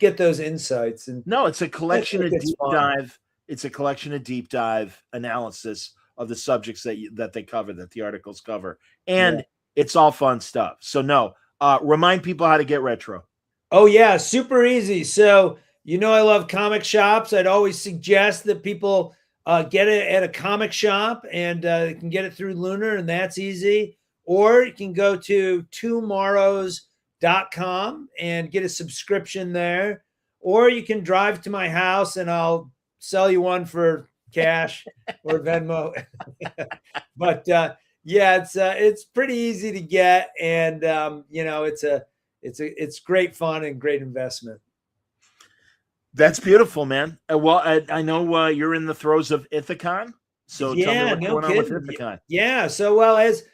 get those insights. And no, it's a collection of deep dive. It's a collection of deep dive analysis of the subjects that they cover, that the articles cover. And it's all fun stuff. So no, remind people how to get retro. Oh yeah. Super easy. So, I love comic shops. I'd always suggest that people get it at a comic shop, and you can get it through Lunar, and that's easy. Or you can go to tomorrows.com and get a subscription there. Or you can drive to my house, and I'll sell you one for cash or Venmo. But, Yeah, it's pretty easy to get, and it's great fun and great investment. That's beautiful, man. Well, I know you're in the throes of Ithacon, so tell me Yeah, what's no going on with kidding. Ithacon. Yeah, so well as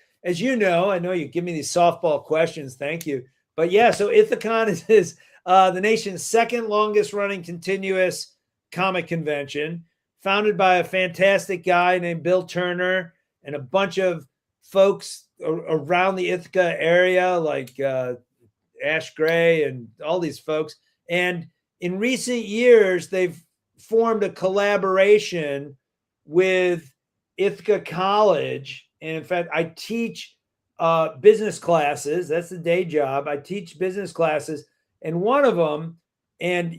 you know, I know you give me these softball questions. Thank you. But yeah, so Ithacon is the nation's second longest running continuous comic convention, founded by a fantastic guy named Bill Turner and a bunch of folks around the Ithaca area, like Ash Gray and all these folks. And in recent years, they've formed a collaboration with Ithaca College. And in fact, I teach business classes. That's the day job. I teach business classes. And one of them, and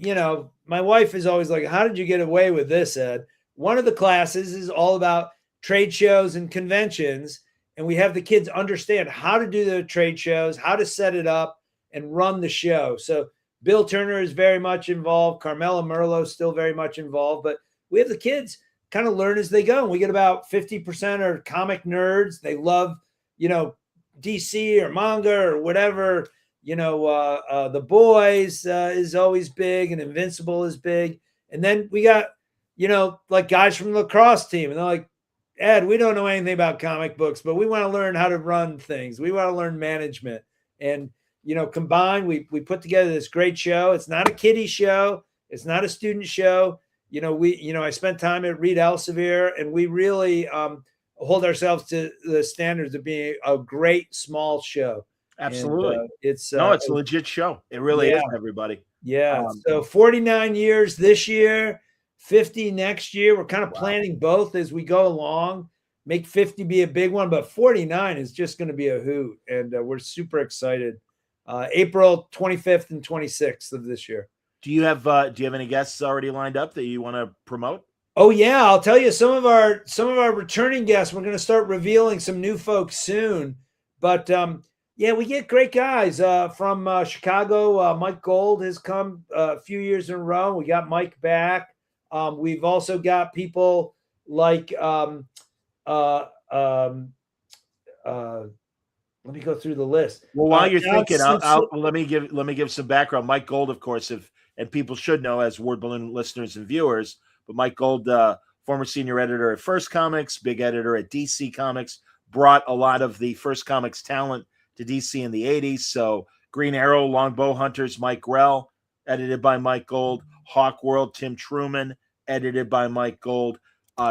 my wife is always like, how did you get away with this, Ed? One of the classes is all about trade shows and conventions. And we have the kids understand how to do the trade shows, how to set it up and run the show. So Bill Turner is very much involved. Carmela Merlo is still very much involved. But we have the kids kind of learn as they go. And we get about 50% are comic nerds. They love, DC or manga or whatever. The Boys is always big, and Invincible is big. And then we got, like guys from the lacrosse team. And they're like, Ed, we don't know anything about comic books, but we want to learn how to run things. We want to learn management. And, combined, we put together this great show. It's not a kiddie show. It's not a student show. I spent time at Reed Elsevier, and we really hold ourselves to the standards of being a great small show. Absolutely. And, it's a legit show. It really is, everybody. Yeah. So 49 years this year, 50 next year. We're kind of planning both as we go along. Make 50 be a big one, but 49 is just going to be a hoot. And we're super excited. April 25th and 26th of this year. Do you have any guests already lined up that you want to promote? Oh yeah, I'll tell you some of our returning guests. We're going to start revealing some new folks soon. But we get great guys from Chicago. Mike Gold has come a few years in a row. We got Mike back. We've also got people like let me go through the list. Well, while you're thinking, let me give some background. Mike Gold, of course, and people should know as Word Balloon listeners and viewers, but Mike Gold, former senior editor at First Comics, big editor at DC Comics, brought a lot of the First Comics talent to DC in the 80s. So Green Arrow, Longbow Hunters, Mike Grell, edited by Mike Gold. Hawk World, Tim Truman, edited by Mike Gold.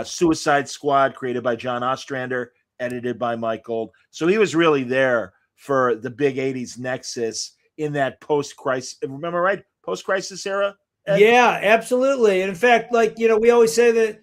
Suicide Squad, created by John Ostrander, edited by Mike Gold. So he was really there for the big 80s nexus in that post-crisis, remember, right? Post-crisis era? Ed? Yeah, absolutely. And in fact, we always say that,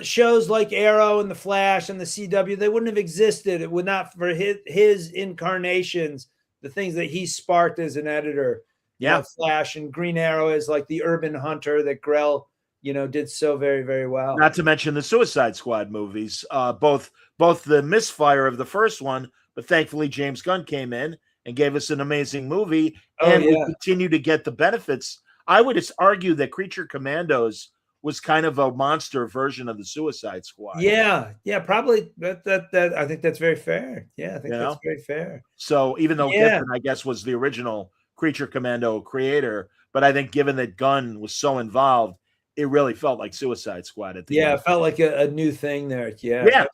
shows like Arrow and The Flash and the CW, they wouldn't have existed. It would not for his incarnations, the things that he sparked as an editor. Yeah. Flash and Green Arrow is like the urban hunter that Grell, did so very, very well. Not to mention the Suicide Squad movies, both the misfire of the first one, but thankfully James Gunn came in and gave us an amazing movie, and we continue to get the benefits. I would argue that Creature Commandos was kind of a monster version of the Suicide Squad. Yeah, probably. That I think that's very fair. Yeah, I think that's very fair. So even though Giffen, I guess, was the original Creature Commando creator, but I think given that Gunn was so involved, it really felt like Suicide Squad at the end. It felt like a new thing there. Yeah,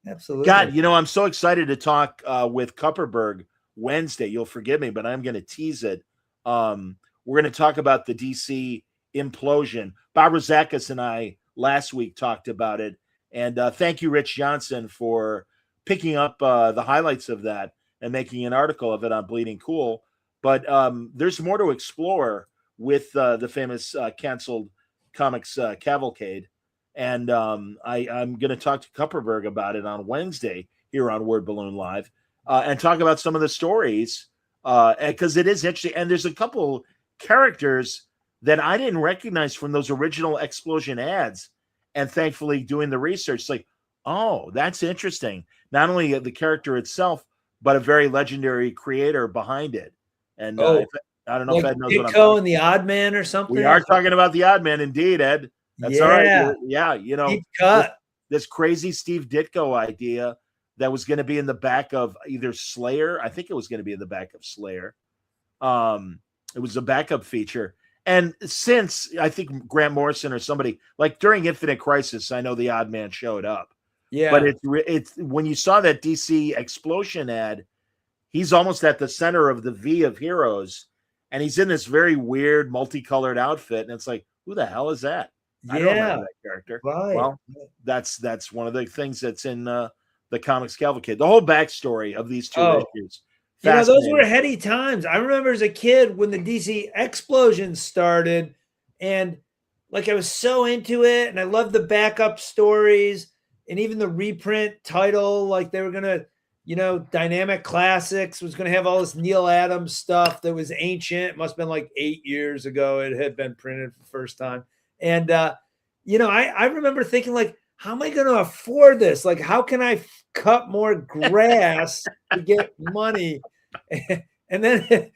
absolutely. God, I'm so excited to talk with Kupperberg Wednesday. You'll forgive me, but I'm going to tease it. We're going to talk about the DC implosion. Bob Rozakis and I last week talked about it, and thank you, Rich Johnson, for picking up the highlights of that and making an article of it on Bleeding Cool. But there's more to explore with the famous canceled comics cavalcade, and I'm going to talk to Kupperberg about it on Wednesday here on Word Balloon Live, and talk about some of the stories, because it is interesting. And there's a couple characters that I didn't recognize from those original Explosion ads, and thankfully doing the research, like, oh, that's interesting. Not only the character itself, but a very legendary creator behind it. And I don't know if Ed knows what I'm talking about. And the Odd Man or something. We are talking about the Odd Man, indeed, Ed. That's all right. Yeah, Deep cut. This crazy Steve Ditko idea that was going to be in the back of either Slayer. I think it was going to be in the back of Slayer. It was a backup feature. And since I think Grant Morrison or somebody, like during Infinite Crisis, I know the Odd Man showed up. Yeah. But it's when you saw that DC Explosion ad, he's almost at the center of the V of Heroes, and he's in this very weird multicolored outfit, and it's like, who the hell is that? I don't remember that character. Right. Well, that's one of the things that's in the Comics Cavalcade. The whole backstory of these two issues. You know, those were heady times. I remember as a kid when the DC Explosion started, and like I was so into it, and I loved the backup stories, and even the reprint title. Like they were gonna, you know, Dynamic Classics was gonna have all this Neil Adams stuff that was ancient. It must have been like 8 years ago it had been printed for the first time, and you know, I remember thinking like, how am I going to afford this? Like, how can I cut more grass to get money? And then,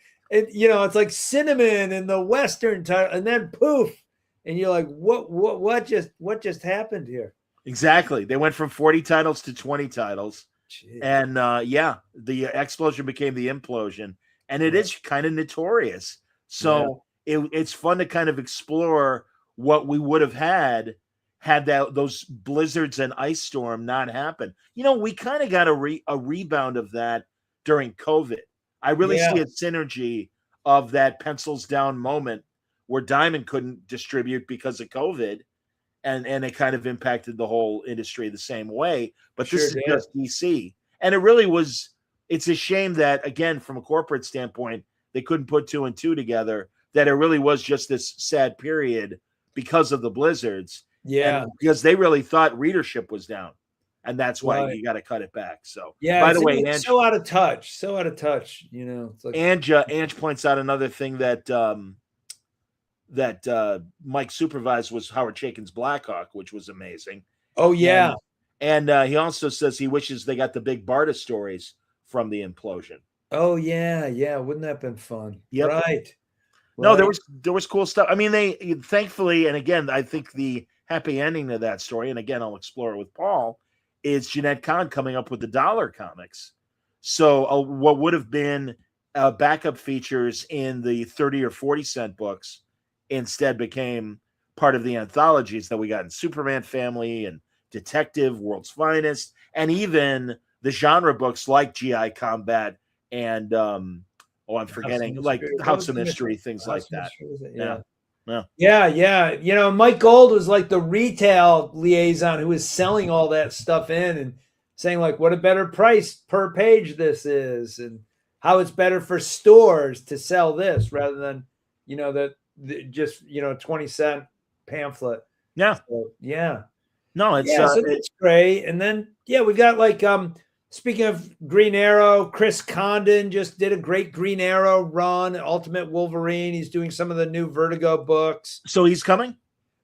you know, it's like Cinnamon and the Western title, and then poof, and you're like, what just happened here? Exactly. They went from 40 titles to 20 titles. Jeez. And the Explosion became the Implosion, and it is kind of notorious. So it's fun to kind of explore what we would have had those blizzards and ice storm not happen. You know, we kind of got a rebound of that during COVID. I really see a synergy of that pencils down moment where Diamond couldn't distribute because of COVID, and it kind of impacted the whole industry the same way. But this is just DC. And it really was, it's a shame that, again, from a corporate standpoint, they couldn't put 2 and 2 together, that it really was just this sad period because of the blizzards. Yeah. And because they really thought readership was down. And that's why you got to cut it back. So, by the way, Ange, so out of touch, you know. It's like Ange points out another thing that Mike supervised was Howard Chaykin's Blackhawk, which was amazing. Oh, yeah. And he also says he wishes they got the big Barta stories from the Implosion. Oh, yeah. Yeah. Wouldn't that have been fun? Yep. Right. No, there was cool stuff. I mean, they thankfully, and again, I think the happy ending to that story, and again, I'll explore it with Paul, is Jeanette Kahn coming up with the dollar comics. So what would have been backup features in the 30 or 40 cent books instead became part of the anthologies that we got in Superman Family and Detective, World's Finest, and even the genre books like GI Combat and I'm forgetting, like House of Mystery, things like that. Yeah. You know, Mike Gold was like the retail liaison who was selling all that stuff in and saying like what a better price per page this is and how it's better for stores to sell this rather than, you know, the just, you know, 20-cent pamphlet. Yeah. So, yeah. No, it's so it's great. And then we've got like speaking of Green Arrow, Chris Condon just did a great Green Arrow run, Ultimate Wolverine. He's doing some of the new Vertigo books. So he's coming?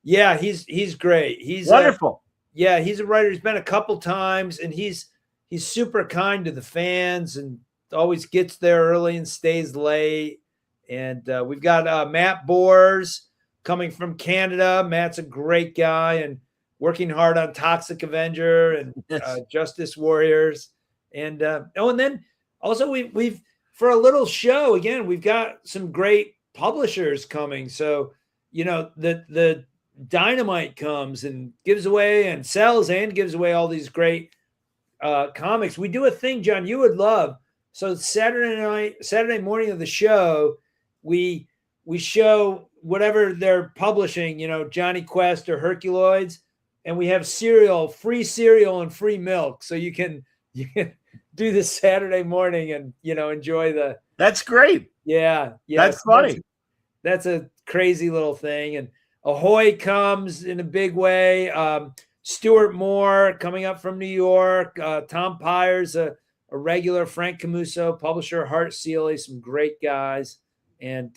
Yeah, he's great. He's wonderful. He's a writer. He's been a couple times, and he's super kind to the fans and always gets there early and stays late. And we've got Matt Boers coming from Canada. Matt's a great guy and working hard on Toxic Avenger and Justice Warriors. And and then also we've for a little show again, we've got some great publishers coming. So, you know, the Dynamite comes and gives away and sells and gives away all these great comics. We do a thing, John, you would love. So Saturday morning of the show, we show whatever they're publishing, you know, Johnny Quest or Herculoids, and we have free cereal and free milk. So you can do this Saturday morning and, you know, enjoy the. That's great. Yeah. That's funny. That's a crazy little thing. And Ahoy comes in a big way. Stuart Moore coming up from New York. Tom Pyers, a regular. Frank Camuso, publisher. Hart Seeley, some great guys. And,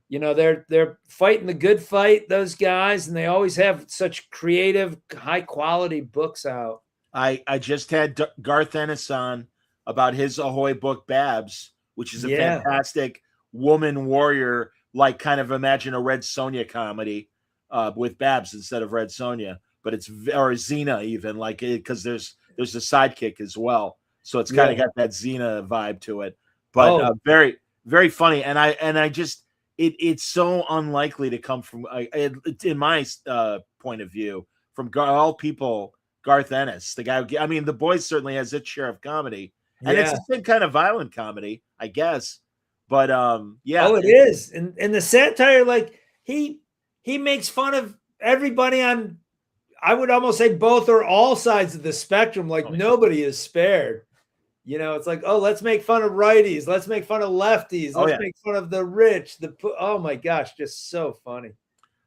you know, they're fighting the good fight, those guys, and they always have such creative, high-quality books out. I just had Garth Ennis on about his Ahoy book, Babs, which is a fantastic woman warrior, like kind of imagine a Red Sonja comedy with Babs instead of Red Sonja, but it's or Xena even like it because there's there's a sidekick as well. So it's kind of got that Xena vibe to it. But very, very funny. And I just it's so unlikely to come from in my point of view from all people, Garth Ennis, the guy. I mean, The Boys certainly has its share of comedy, and it's the same kind of violent comedy, I guess. But yeah. Oh, it is, and the satire, like he makes fun of everybody on, I would almost say both or all sides of the spectrum. Like nobody is spared. You know, it's like, oh, let's make fun of righties, let's make fun of lefties, let's make fun of the rich. Oh my gosh, just so funny.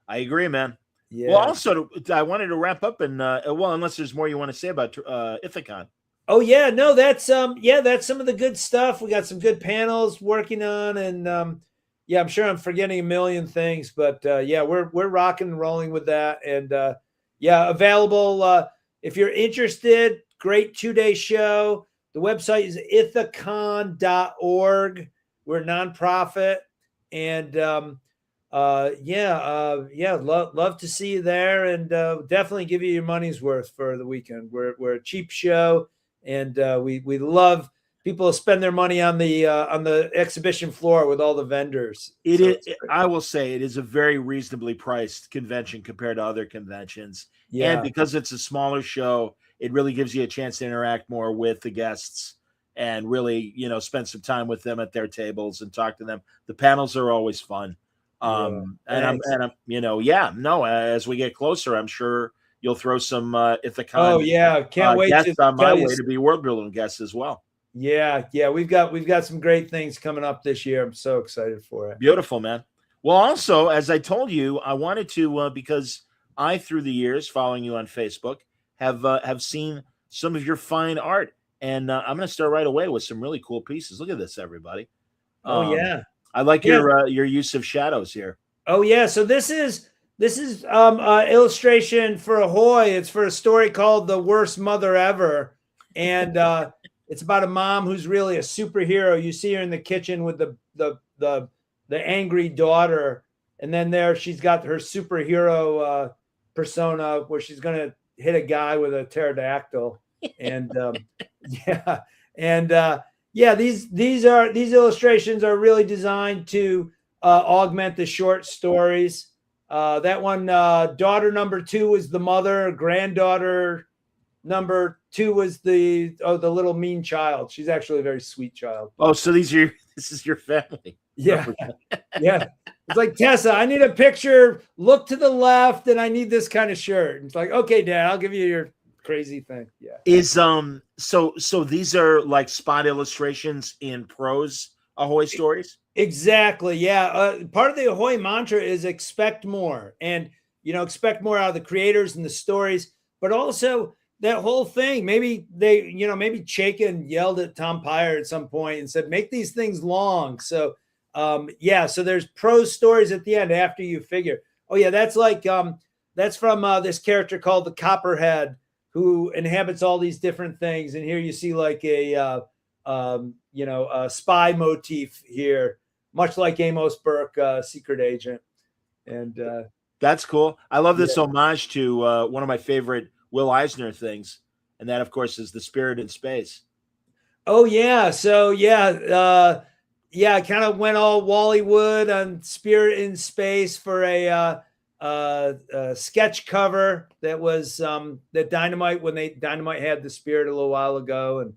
I agree, man. Yeah. Well, also, I wanted to wrap up and well, unless there's more you want to say about Ithacon. Oh yeah, no, that's that's some of the good stuff. We got some good panels working on, and yeah, I'm sure I'm forgetting a million things, but yeah, we're rocking and rolling with that, and yeah, available if you're interested. Great 2-day show. The website is ithacon.org. We're a nonprofit, and love to see you there, and definitely give you your money's worth for the weekend. We're a cheap show, and we love people to spend their money on the exhibition floor with all the vendors. I will say it is a very reasonably priced convention compared to other conventions. Yeah. And because it's a smaller show, it really gives you a chance to interact more with the guests and really, spend some time with them at their tables and talk to them. The panels are always fun. As we get closer, I'm sure you'll throw some Ithacon. Oh yeah, can't wait guests on my way to be world building guests as well. Yeah, we've got some great things coming up this year. I'm so excited for it. Beautiful, man. Well, also, as I told you, I wanted to because I, through the years, following you on Facebook, have seen some of your fine art, and I'm going to start right away with some really cool pieces. Look at this, everybody. I like your use of shadows here. Oh yeah, so this is illustration for Ahoy. It's for a story called "The Worst Mother Ever," and it's about a mom who's really a superhero. You see her in the kitchen with the angry daughter, and then there she's got her superhero persona where she's going to hit a guy with a pterodactyl, and these illustrations are really designed to augment the short stories. That one, daughter number 2 was the mother, granddaughter number 2 was the little mean child. She's actually a very sweet child. Oh, so this is your family. Yeah. Yeah. It's like, Tessa, I need a picture. Look to the left, and I need this kind of shirt. And it's like, okay, Dad, I'll give you your crazy thing. Yeah. Is so these are like spot illustrations in prose Ahoy stories? Exactly. Yeah. Part of the Ahoy mantra is expect more, and expect more out of the creators and the stories, but also that whole thing. Maybe maybe Chaykin yelled at Tom Pyre at some point and said, make these things long. So so there's prose stories at the end after you figure, oh yeah, that's like that's from this character called the Copperhead, who inhabits all these different things, and here you see like a spy motif here, much like Amos Burke, Secret Agent. And that's cool. I love this homage to one of my favorite Will Eisner things, and that of course is The Spirit in Space. Oh yeah, so I kind of went all Wallywood on Spirit in Space for a sketch cover that was that Dynamite, when Dynamite had the Spirit a little while ago, and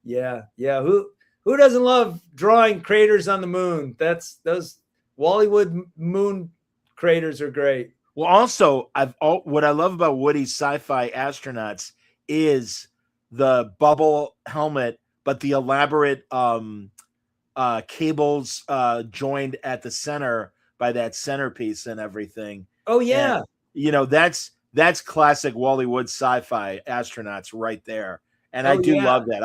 who doesn't love drawing craters on the moon? Those Wallywood moon craters are great. Well, also, what I love about Woody's sci-fi astronauts is the bubble helmet, but the elaborate cables joined at the center by that centerpiece and everything. Oh yeah, and, that's classic Wallywood sci-fi astronauts right there, and I do love that.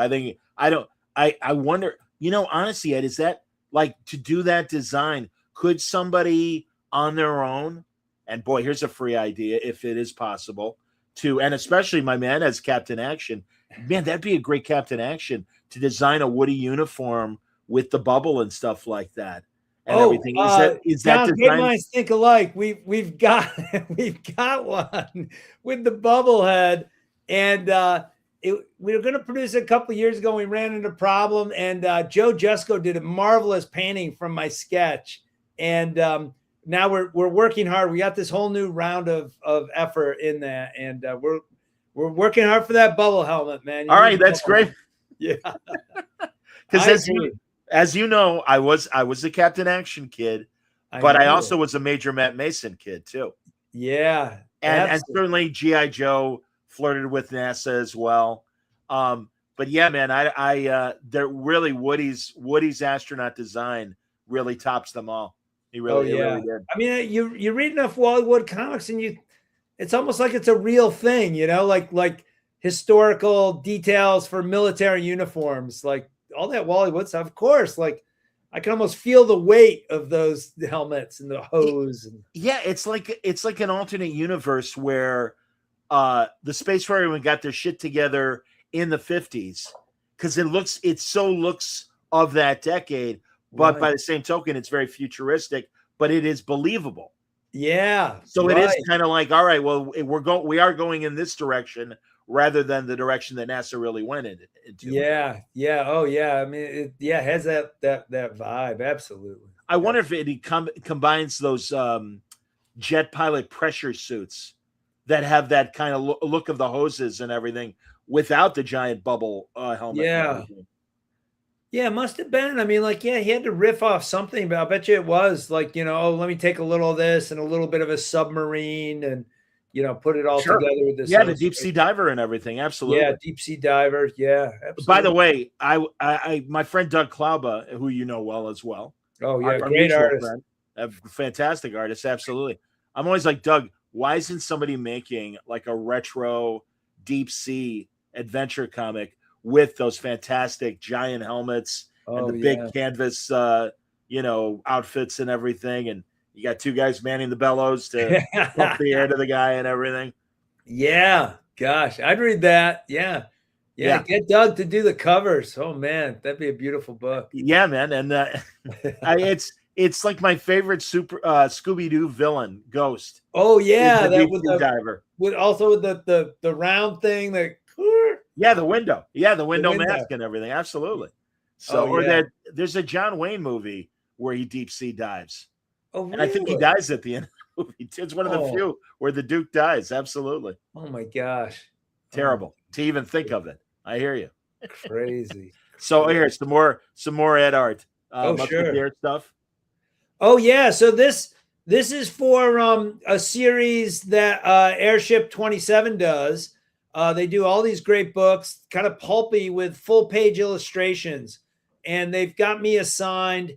I wonder, honestly, Ed, is that like to do that design? Could somebody on their own? And boy, here's a free idea if it is possible and especially my man as Captain Action, man, that'd be a great Captain Action to design a Woody uniform with the bubble and stuff like that and everything. Is that design? Great minds think alike. We've got one with the bubble head, and we were going to produce it a couple of years ago. We ran into a problem, and Joe Jusko did a marvelous painting from my sketch. And now we're working hard. We got this whole new round of effort in that, and we're working hard for that bubble helmet, man. All right, that's great. Yeah, because as you know, I was a Captain Action kid, but I also was a Major Matt Mason kid too. Yeah, and certainly GI Joe flirted with NASA as well. But yeah, man, they're really Woody's astronaut design really tops them all. He really, he really did. I mean, you read enough Wally Wood comics, and it's almost like it's a real thing, like historical details for military uniforms, like all that Wally Wood stuff. Of course, like I can almost feel the weight of those helmets and the hose. Yeah, it's like an alternate universe where the Space Force got their shit together in the 50s, because it so looks of that decade, but by the same token, it's very futuristic, but it is believable. Yeah. So it is kind of like, all right, well, we are going in this direction rather than the direction that NASA really went into. Yeah. Yeah. Oh yeah. I mean, it has that vibe. Absolutely. I wonder if it combines those jet pilot pressure suits that have that kind of look of the hoses and everything without the giant bubble helmet. Yeah. Yeah, it must have been. I mean, like, yeah, he had to riff off something, but I bet you it was like, let me take a little of this and a little bit of a submarine and, put it all together with this. Yeah, the deep sea diver and everything. Absolutely. Yeah, deep sea diver. Yeah, absolutely. By the way, I my friend Doug Klauba, who you know well as well. Oh, yeah, great artist. Friend, a fantastic artist, absolutely. I'm always like, Doug, why isn't somebody making like a retro deep sea adventure comic with those fantastic giant helmets and the big canvas, outfits and everything? And you got two guys manning the bellows to pump the air to the guy and everything. Yeah. Gosh, I'd read that. Yeah. Yeah. Get Doug to do the covers. Oh man, that'd be a beautiful book. Yeah, man. And it's like my favorite Scooby-Doo villain, Ghost. Oh yeah. That with the diver. With the round thing that the window. Yeah, the window mask and everything. Absolutely. So there's a John Wayne movie where he deep sea dives. Oh, really? And I think he dies at the end of the movie. It's one of the few where the Duke dies. Absolutely. Oh my gosh. Terrible to even think of it. I hear you. Crazy. So here's some more Ed Art. Sure. Stuff. Oh yeah. So this is for a series that Airship 27 does. They do all these great books, kind of pulpy with full page illustrations, and they've got me assigned.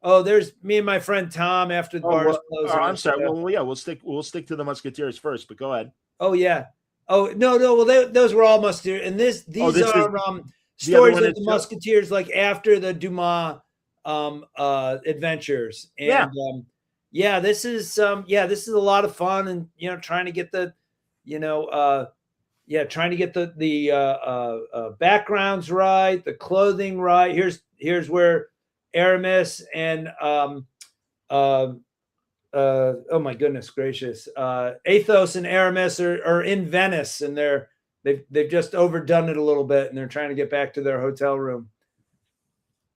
Oh, there's me and my friend Tom after the bars close. I'm sorry. Well, yeah, we'll stick to the Musketeers first, but go ahead. Oh yeah. Oh no. Well, those were all Musketeers, and these are stories of the Musketeers, like after the Dumas adventures. And this is a lot of fun, and trying to get the backgrounds right, the clothing right. Here's where Aramis and oh my goodness gracious, Athos and Aramis are in Venice, and they've just overdone it a little bit, and they're trying to get back to their hotel room.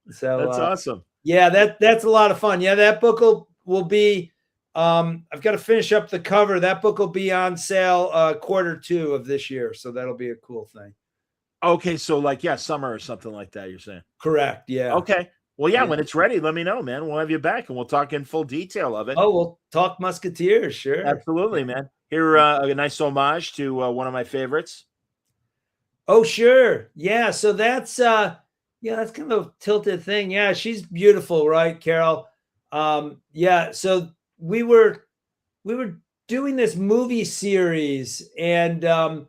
So that's awesome. Yeah, that's a lot of fun. Yeah, that book will be. I've got to finish up the cover. That book will be on sale Q2 of this year, so that'll be a cool thing. Okay, so summer or something like that. You're saying? Correct. Yeah. Okay. Well, yeah. When it's ready, let me know, man. We'll have you back, and we'll talk in full detail of it. Oh, we'll talk Musketeers, sure. Absolutely, man. Here, a nice homage to one of my favorites. Oh, sure. Yeah. So that's that's kind of a tilted thing. Yeah, she's beautiful, right, Carol? Yeah. So we were doing this movie series, and I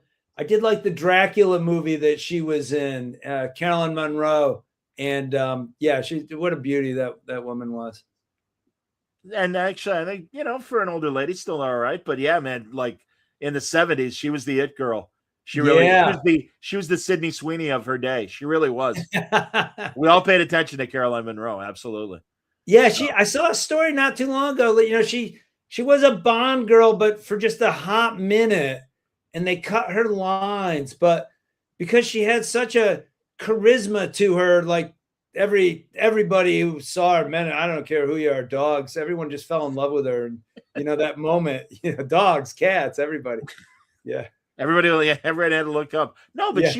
did like the Dracula movie that she was in, Carolyn Monroe, and what a beauty that woman was. And actually, I think for an older lady, still all right. But yeah, man, like in the 70s, she was the it girl. She really she was the Sydney Sweeney of her day. She really was. We all paid attention to Caroline Monroe. Absolutely. Yeah, I saw a story not too long ago that she was a Bond girl, but for just a hot minute, and they cut her lines. But because she had such a charisma to her. Like everybody who saw her, men, I don't care who you are, dogs, everyone just fell in love with her. And that moment, dogs, cats, everybody. Yeah. Everybody had to look up. No, but Yeah.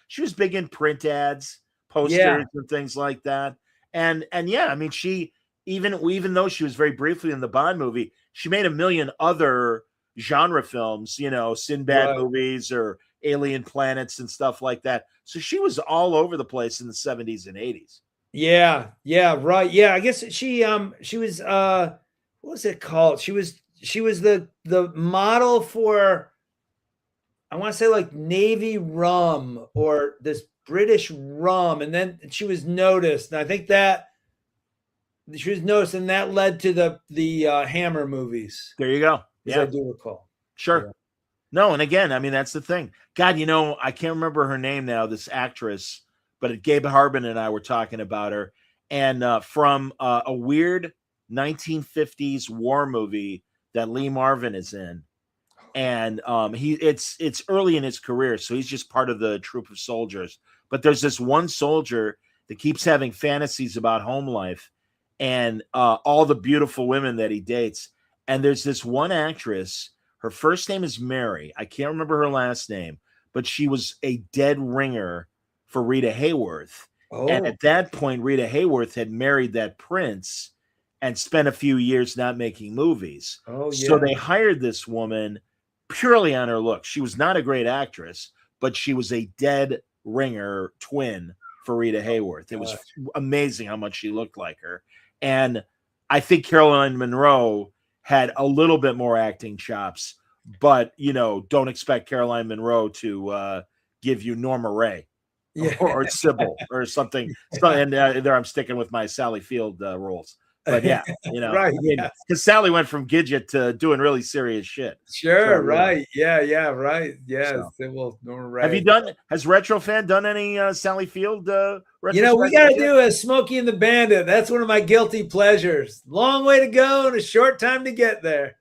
she was big in print ads, posters, and things like that. And yeah, I mean, she even though she was very briefly in the Bond movie, she made a million other genre films, Sinbad movies or Alien Planets and stuff like that. So she was all over the place in the 70s and 80s. Yeah, right. Yeah, I guess she was what was it called? She was the model for, I want to say, like Navy rum or this British rum, and then she was noticed, and I think that she was noticed, and that led to the Hammer movies. There you go. Yeah, I do recall. Sure. Yeah. No, and again, I mean, that's the thing. God, I can't remember her name now, this actress, but Gabe Harbin and I were talking about her, and from a weird 1950s war movie that Lee Marvin is in, and it's early in his career, so he's just part of the troop of soldiers. But there's this one soldier that keeps having fantasies about home life and all the beautiful women that he dates. And there's this one actress. Her first name is Mary. I can't remember her last name, but she was a dead ringer for Rita Hayworth. Oh. And at that point, Rita Hayworth had married that prince and spent a few years not making movies. Oh, yeah. So they hired this woman purely on her look. She was not a great actress, but she was a dead ringer twin for Rita Hayworth. It was amazing how much she looked like her. And I think Caroline Munro had a little bit more acting chops, but don't expect Caroline Munro to give you Norma Ray or Sybil or something. And there I'm sticking with my Sally Field roles. But yeah, right, because Sally went from Gidget to doing really serious shit. Sure, so, right, yeah, right, yeah. So. Norma Ray. Has Retrofan done any Sally Field? We got to do a Smokey and the Bandit. That's one of my guilty pleasures. Long way to go and a short time to get there.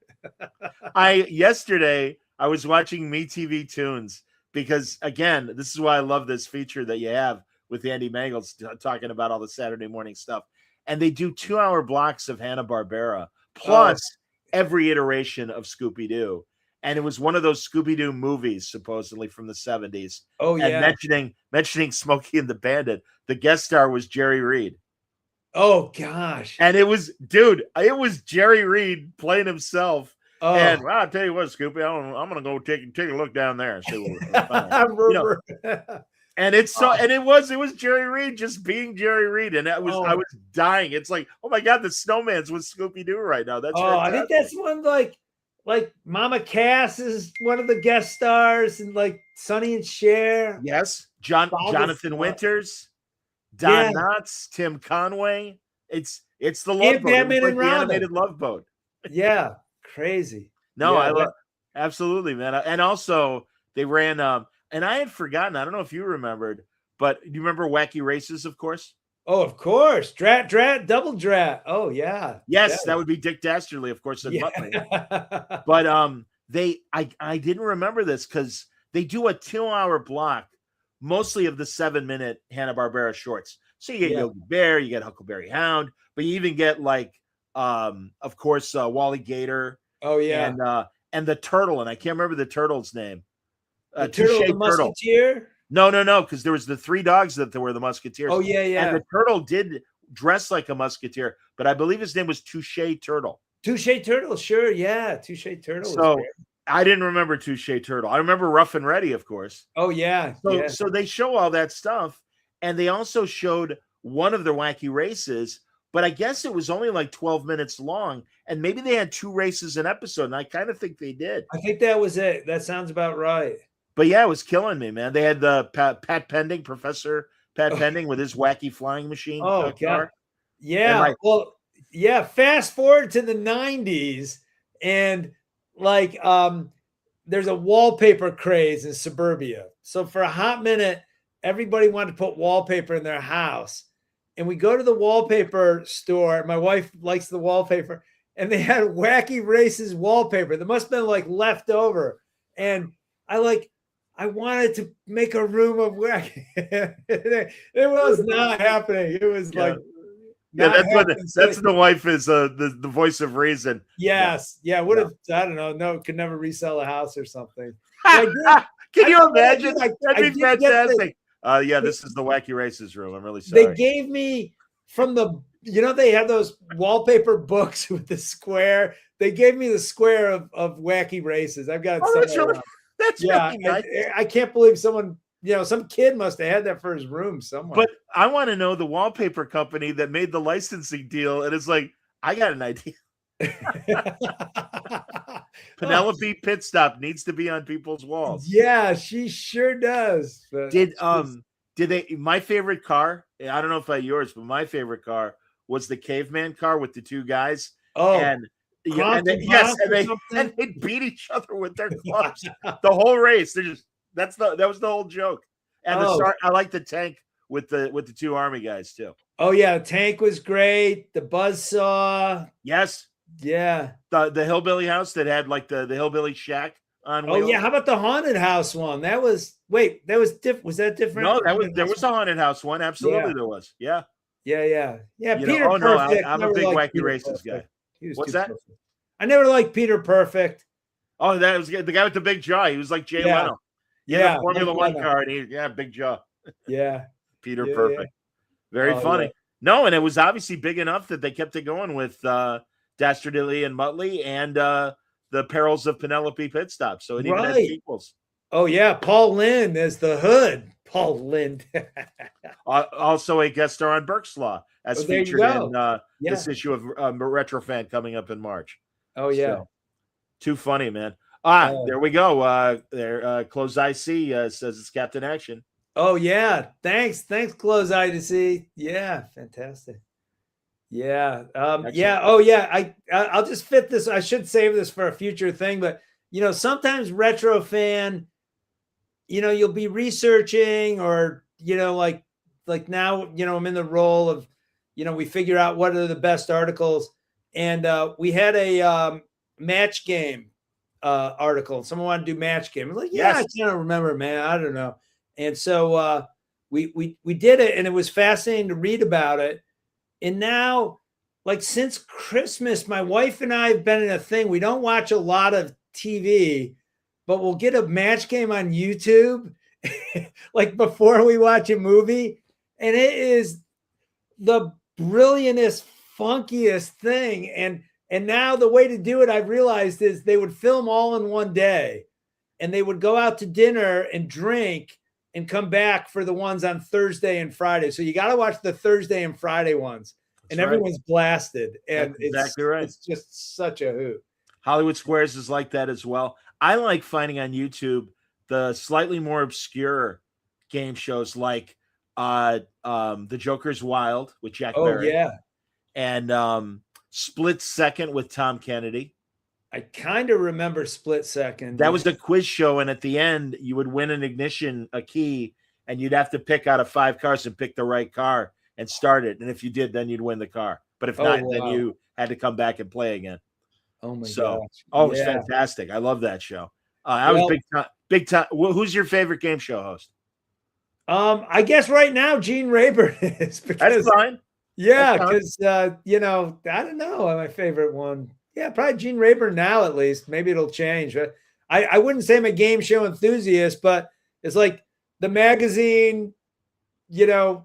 Yesterday I was watching MeTV Tunes because, again, this is why I love this feature that you have with Andy Mangels talking about all the Saturday morning stuff. And they do 2-hour blocks of Hanna-Barbera plus every iteration of Scooby-Doo. And it was one of those Scooby-Doo movies, supposedly from the 70s. Oh, yeah. And mentioning Smokey and the Bandit, the guest star was Jerry Reed. Oh, gosh. And it was Jerry Reed playing himself. Oh. And I'll tell you what, Scoopy, I'm going to go take a look down there and see what I remember. And it was Jerry Reed just being Jerry Reed, and I was dying. It's like, oh my God, the Snowman's with Scooby-Doo right now. That's fantastic. I think that's one like Mama Cass is one of the guest stars, and like Sonny and Cher. Yes, Jonathan Winters, Don Knotts, Tim Conway. It's the Love Boat. It's like the animated Love Boat. Yeah, crazy. No, I love absolutely, man. And also they ran and I had forgotten. I don't know if you remembered, but do you remember Wacky Races, of course? Oh, of course. Drat, double drat. Oh, yeah. Yes, that would be Dick Dastardly, of course, and Muttley. But I didn't remember this because they do a 2-hour block, mostly of the 7-minute Hanna-Barbera shorts. So you get Yogi Bear, you get Huckleberry Hound, but you even get of course, Wally Gator. Oh, yeah. And the turtle, and I can't remember the turtle's name. The turtle, the Musketeer? No, because there was the 3 dogs that were the Musketeers. Oh, yeah. And the turtle did dress like a Musketeer, but I believe his name was Touche Turtle. Touche Turtle, sure, yeah. Touche Turtle. So I didn't remember Touche Turtle. I remember Rough and Ready, of course. Oh, yeah. So they show all that stuff, and they also showed one of their Wacky Races, but I guess it was only like 12 minutes long, and maybe they had 2 races an episode, and I kind of think they did. I think that was it. That sounds about right. But yeah, it was killing me, man. They had the Pat Pending, Professor Pat Pending with his wacky flying machine. Oh, God. Yeah. Fast forward to the 90s, and there's a wallpaper craze in suburbia. So for a hot minute, everybody wanted to put wallpaper in their house. And we go to the wallpaper store. My wife likes the wallpaper, and they had Wacky Races wallpaper that must have been left over. And I wanted to make a room of wacky. It was not happening. It was like not that's what happening. that's the wife is the voice of reason. Yes, yeah. Would have I don't know. No, could never resell a house or something. Can you imagine? That'd be fantastic. This is the Wacky Races room. I'm really sorry. They gave me from the, they had those wallpaper books with the square. They gave me the square of Wacky Races. I've got it somewhere. That's really nice. I can't believe someone, some kid must have had that for his room somewhere. But I want to know the wallpaper company that made the licensing deal. And it's like, I got an idea. Penelope Pit Stop needs to be on people's walls. Yeah, she sure does. Did they? My favorite car, I don't know if yours, but my favorite car was the caveman car with the two guys. Oh, and they beat each other with their clubs the whole race. That was the whole joke. And I like the tank with the two army guys too. Oh yeah, the tank was great. The buzzsaw. Yes. Yeah. The hillbilly house that had like the hillbilly shack on wheels. Oh yeah, how about the haunted house one? That was different. Was that different? No, there was a haunted house one. Absolutely, there was. Yeah. Yeah. Peter Perfect. No, I'm a big Wacky Races guy. What's that? Perfect. I never liked Peter Perfect. Oh, that was the guy with the big jaw. He was like Jay Leno. Yeah, Formula One car, and big jaw. Yeah. Peter Perfect. Very funny. Yeah. No, and it was obviously big enough that they kept it going with Dastardly and Muttley and the Perils of Penelope Pit Stop. So it even has sequels. Oh yeah, Paul Lynde as the Hood. Paul Lynde. Also a guest star on Burke's Law, as featured in this issue of Retro Fan coming up in March. Oh yeah, so, too funny, man. There we go. Close IC says it's Captain Action. Oh yeah, thanks, Close IC. Yeah, fantastic. Yeah, yeah. Oh yeah, I'll just fit this. I should save this for a future thing, but sometimes Retro Fan, you'll be researching or like now, I'm in the role of, we figure out what are the best articles, and we had a match game article. Someone wanted to do match game. I'm like, yeah, yes. I can't remember, man. I don't know. And so we did it, and it was fascinating to read about it. And now, like since Christmas, my wife and I have been in a thing. We don't watch a lot of TV, but we'll get a match game on YouTube, like before we watch a movie. And it is the brilliantest, funkiest thing. And now the way to do it, I've realized, is they would film all in one day, and they would go out to dinner and drink and come back for the ones on Thursday and Friday. So you got to watch the Thursday and Friday ones. That's and everyone's blasted. And it's exactly right. It's just such a hoot. Hollywood Squares is like that as well. I like finding on YouTube the slightly more obscure game shows like The Joker's Wild with Jack Barry. Yeah. And Split Second with Tom Kennedy. I kind of remember Split Second. That was the quiz show, and at the end, you would win a key, and you'd have to pick out of 5 cars and pick the right car and start it. And if you did, then you'd win the car. But if not, then you had to come back and play again. Oh my gosh! Oh, it was fantastic. I love that show. I was big time. Who's your favorite game show host? I guess right now Gene Rayburn is. That's fine. Yeah, because I don't know my favorite one. Yeah, probably Gene Rayburn now, at least. Maybe it'll change. But I wouldn't say I'm a game show enthusiast, but it's like the magazine, the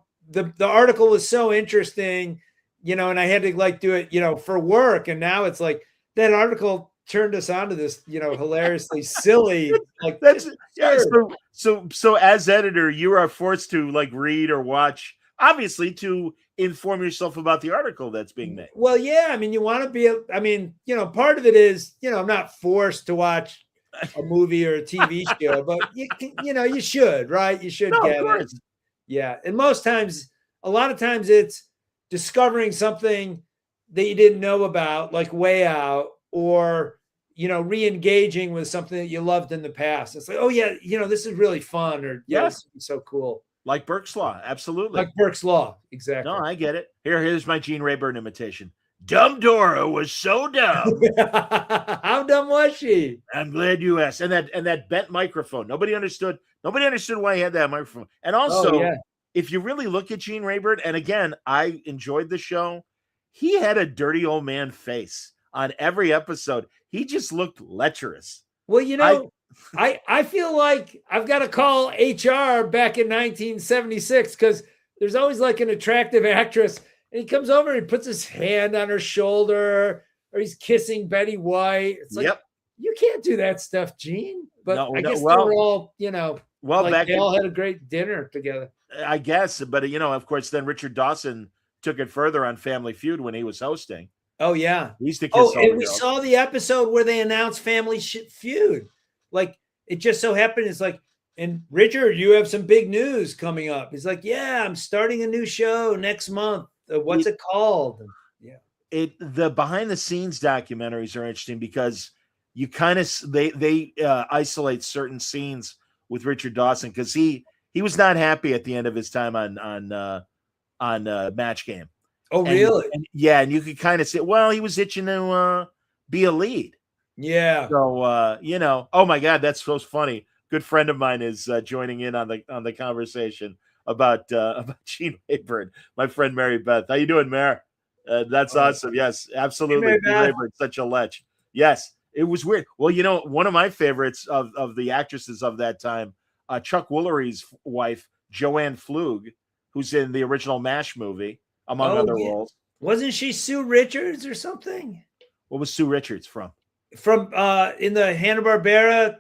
article was so interesting, and I had to do it, for work. And now it's like that article turned us on to this, hilariously silly. Like that's so as editor, you are forced to read or watch, obviously, to inform yourself about the article that's being made. Well, yeah. I mean, you want to be, part of it is, I'm not forced to watch a movie or a TV show, but you should, right? You should get it. Yeah. And a lot of times it's discovering something that you didn't know about, like Way Out, or, re-engaging with something that you loved in the past. It's like, oh yeah, this is really fun, or this is so cool. Like Burke's Law, absolutely. Like Burke's Law, exactly. No, I get it. Here's my Gene Rayburn imitation. Dumb Dora was so dumb. How dumb was she? I'm glad you asked. And that bent microphone. Nobody understood why he had that microphone. And also, yeah. if you really look at Gene Rayburn, and again, I enjoyed the show, he had a dirty old man face on every episode. He just looked lecherous. Well, you know, I feel like I've got to call HR back in 1976 because there's always like an attractive actress, and he comes over and puts his hand on her shoulder, or he's kissing Betty White. It's like, you can't do that stuff, Gene. But I guess they were all, you know, like they all had a great dinner together. I guess, but you know, of course, then Richard Dawson took it further on Family Feud when he was hosting. Oh yeah, he used to kiss. And we saw the episode where they announced Family Feud. Like it just so happened, it's like, and Richard, you have some big news coming up. He's like, yeah, I'm starting a new show next month. What's it called? And, the behind the scenes documentaries are interesting because you kind of they isolate certain scenes with Richard Dawson because he was not happy at the end of his time on Match Game. Oh, really? And you could kind of say, well, he was itching to be a lead. Yeah. So you know, oh my God, that's so funny. Good friend of mine is joining in on the conversation about Gene Rayburn. My friend Mary Beth. How you doing, Mary? That's awesome. Yes, absolutely. Hey, Gene Rayburn, such a lech. Yes, it was weird. Well, you know, one of my favorites of the actresses of that time, Chuck Woolery's wife, Joanne Flug, who's in the original MASH movie, among other roles. Wasn't she Sue Richards or something? What was Sue Richards from? From in the Hanna-Barbera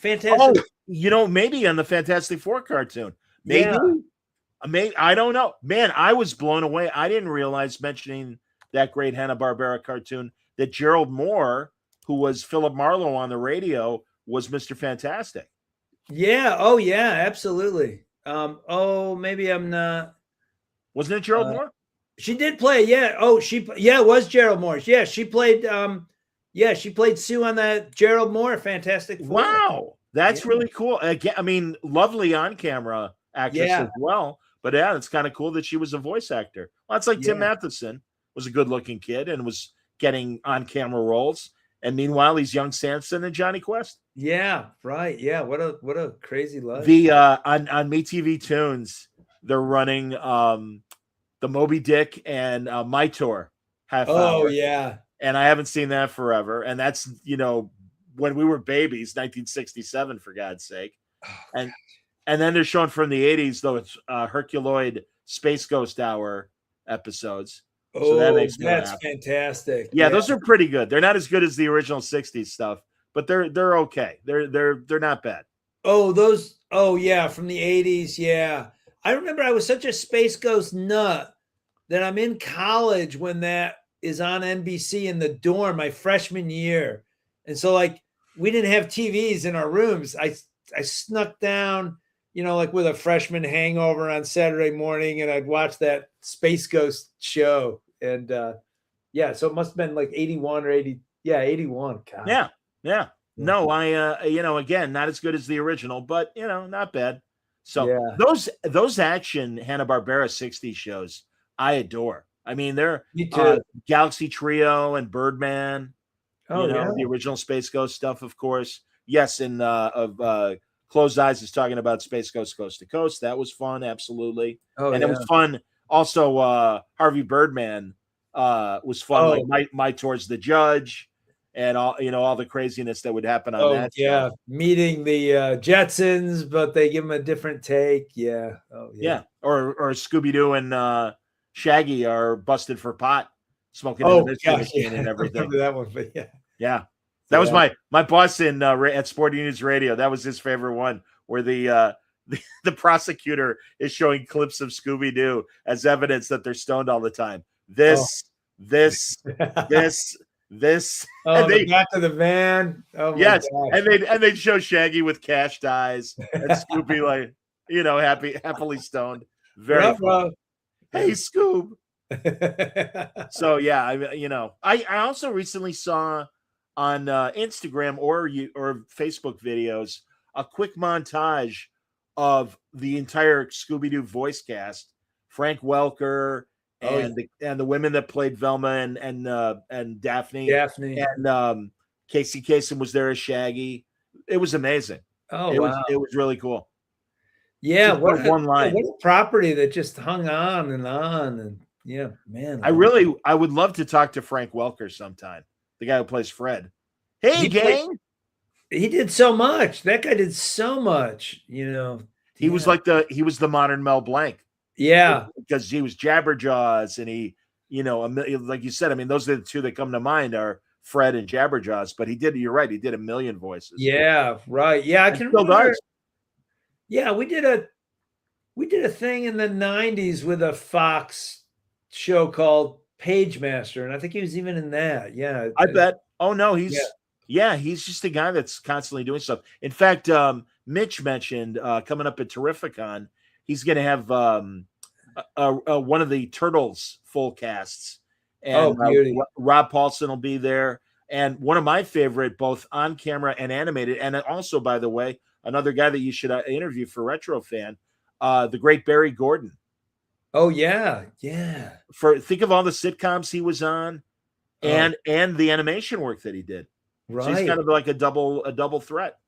Fantastic. Oh, you know, maybe on the Fantastic Four cartoon. Maybe. Yeah. I don't know. Man, I was blown away. I didn't realize, mentioning that great Hanna-Barbera cartoon, that Gerald Moore, who was Philip Marlowe on the radio, was Mr. Fantastic. Yeah. Oh, yeah, absolutely. Maybe I'm not. Wasn't it Gerald Moore? She did play, yeah. Oh, it was Gerald Moore. Yeah, she played she played Sue on that Gerald Moore Fantastic Four. Wow. That's really cool. Again, I mean, lovely on camera actress as well. But yeah, it's kind of cool that she was a voice actor. Well, it's like Tim Matheson was a good looking kid and was getting on camera roles. And meanwhile, he's young Samson and Johnny Quest. Yeah, right. Yeah. What a crazy life. The on MeTV Tunes, they're running the Moby Dick and My Tour half hour. Yeah. And I haven't seen that forever. And that's, you know, when we were babies, 1967, for God's sake. And then they're showing from the 80s, though it's Herculoid Space Ghost Hour episodes. So that makes me that's laugh. Fantastic. Yeah, those are pretty good. They're not as good as the original 60s stuff, but they're okay. They're not bad. Oh, those from the 80s. Yeah. I remember I was such a Space Ghost nut that I'm in college when that is on NBC in the dorm my freshman year. And so like we didn't have TVs in our rooms. I snuck down, you know, like with a freshman hangover on Saturday morning, and I'd watch that Space Ghost show. And so it must have been like 81 or 80. Yeah, 81. God. Yeah. No, I you know, again, not as good as the original, but you know, not bad. So those action Hanna-Barbera 60s shows I adore. I mean, they're Galaxy Trio and Birdman. The original Space Ghost stuff, of course. Yes, and Closed Eyes is talking about Space Ghost Coast to Coast. That was fun, absolutely. It was fun. Also, Harvey Birdman was fun. Like my Towards the Judge, and all the craziness that would happen on that. Yeah, show. Meeting the Jetsons, but they give them a different take. Yeah. Oh yeah. Or Scooby Doo and Shaggy are busted for pot, smoking in the mystery machine and everything. I remember that one, but yeah. That was my boss in at Sporting News Radio. That was his favorite one, where the prosecutor is showing clips of Scooby Doo as evidence that they're stoned all the time. This. Oh, and they back to the van. Oh my yes, gosh. and they show Shaggy with cashed eyes and Scooby like happily stoned. Very fun. Hey, Scoob. So yeah, I also recently saw on Instagram or Facebook videos a quick montage of the entire Scooby-Doo voice cast: Frank Welker Oh, and the women that played Velma and Daphne. Daphne. And Casey Kasem was there as Shaggy. It was amazing. Oh, it wow. was really cool. Yeah, Just one line. What a property that just hung on, and yeah, man. I would love to talk to Frank Welker sometime, the guy who plays Fred. Hey, gang. He did so much. That guy did so much, He was the modern Mel Blanc. Yeah. Because he was Jabberjaws, and he, like you said, I mean, those are the two that come to mind are Fred and Jabberjaws, but you're right, he did a million voices. Yeah, right. Yeah, I can remember. Yeah, we did a thing in the 90s with a Fox show called Page Master, and I think he was even in that. Yeah. I bet. Oh no, he's just a guy that's constantly doing stuff. In fact, Mitch mentioned coming up at Terrificon, he's going to have one of the Turtles full casts, and Rob Paulson will be there. And one of my favorite, both on camera and animated, and also, by the way, another guy that you should interview for Retro Fan, the great Barry Gordon. Oh yeah, yeah. Think of all the sitcoms he was on, and the animation work that he did. Right, so he's kind of like a double threat.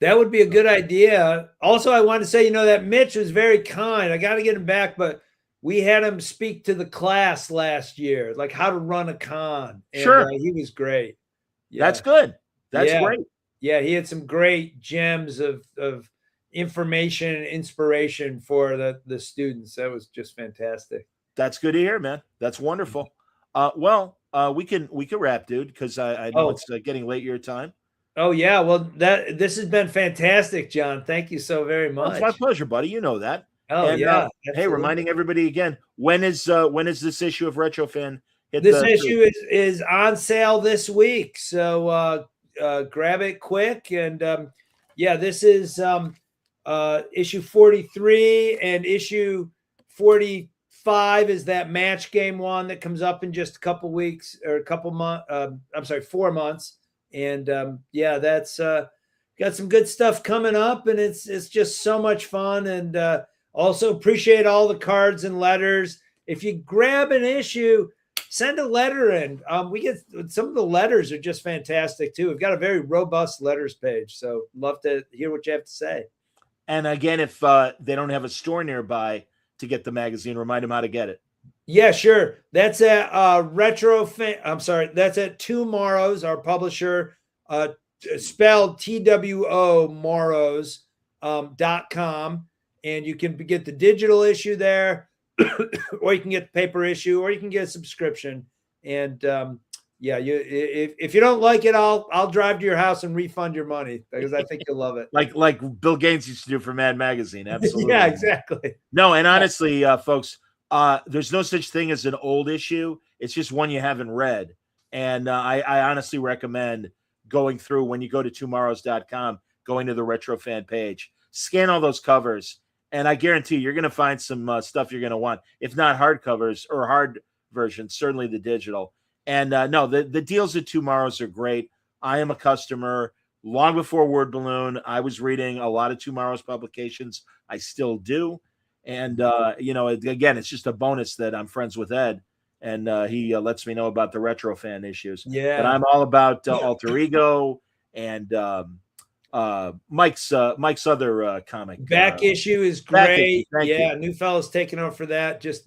That would be a good idea. Also, I want to say, that Mitch was very kind. I got to get him back, but we had him speak to the class last year, like how to run a con. And, sure. He was great. Yeah. That's good. That's great. Yeah, he had some great gems of information and inspiration for the students. That was just fantastic. That's good to hear, man. That's wonderful. We can wrap, dude, because I know it's getting late your time. Oh yeah, well this has been fantastic, John. Thank you so very much. It's my pleasure, buddy. You know that. Oh yeah. Hey, reminding everybody again, when is this issue of Retro Fan? This issue is on sale this week, so grab it quick. And this is issue 43, and issue 45 is that match game one that comes up in just a couple weeks or a couple months. 4 months. And that's got some good stuff coming up, and it's just so much fun. And also appreciate all the cards and letters. If you grab an issue, send a letter in. We get some of the letters are just fantastic too. We've got a very robust letters page, so love to hear what you have to say. And again, if they don't have a store nearby to get the magazine, remind them how to get it. Yeah, sure. That's at that's at Two Morrows, our publisher, spelled TWO Morrows.com. And you can get the digital issue there, or you can get the paper issue, or you can get a subscription. And if you don't like it, I'll drive to your house and refund your money, because I think you'll love it. Like Bill Gates used to do for Mad Magazine. Absolutely. Yeah, exactly. No, and honestly, folks, there's no such thing as an old issue. It's just one you haven't read. And I honestly recommend going through, when you go to tomorrows.com, going to the Retro Fan page, scan all those covers, and I guarantee you're going to find some stuff you're going to want. If not hardcovers or hard versions, certainly the digital. And the deals at Tomorrows are great. I am a customer. Long before Word Balloon, I was reading a lot of Tomorrow's publications. I still do. And, again, it's just a bonus that I'm friends with Ed, and he lets me know about the Retro Fan issues. Yeah. But I'm all about Alter Ego and Mike's other comic. Back issue is great. Yeah, New Fellow's taking over for that, just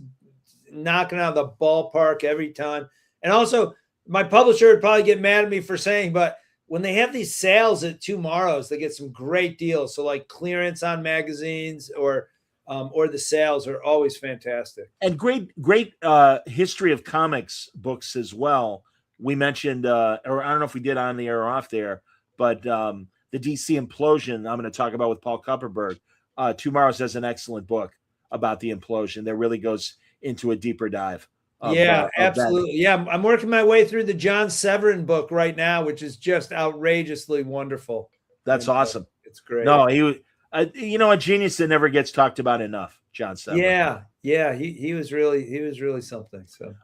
knocking out of the ballpark every time. And also, my publisher would probably get mad at me for saying, but when they have these sales at Tomorrows, they get some great deals. So like clearance on magazines or the sales are always fantastic. And great history of comics books as well. We mentioned, or I don't know if we did on the air or off there, but the DC implosion I'm going to talk about with Paul Kupperberg. Tomorrow's has an excellent book about the implosion that really goes into a deeper dive. Absolutely. Yeah, I'm working my way through the John Severin book right now, which is just outrageously wonderful. That's awesome. It's great. No, he a genius that never gets talked about enough, John Severin. Yeah, he was really something. So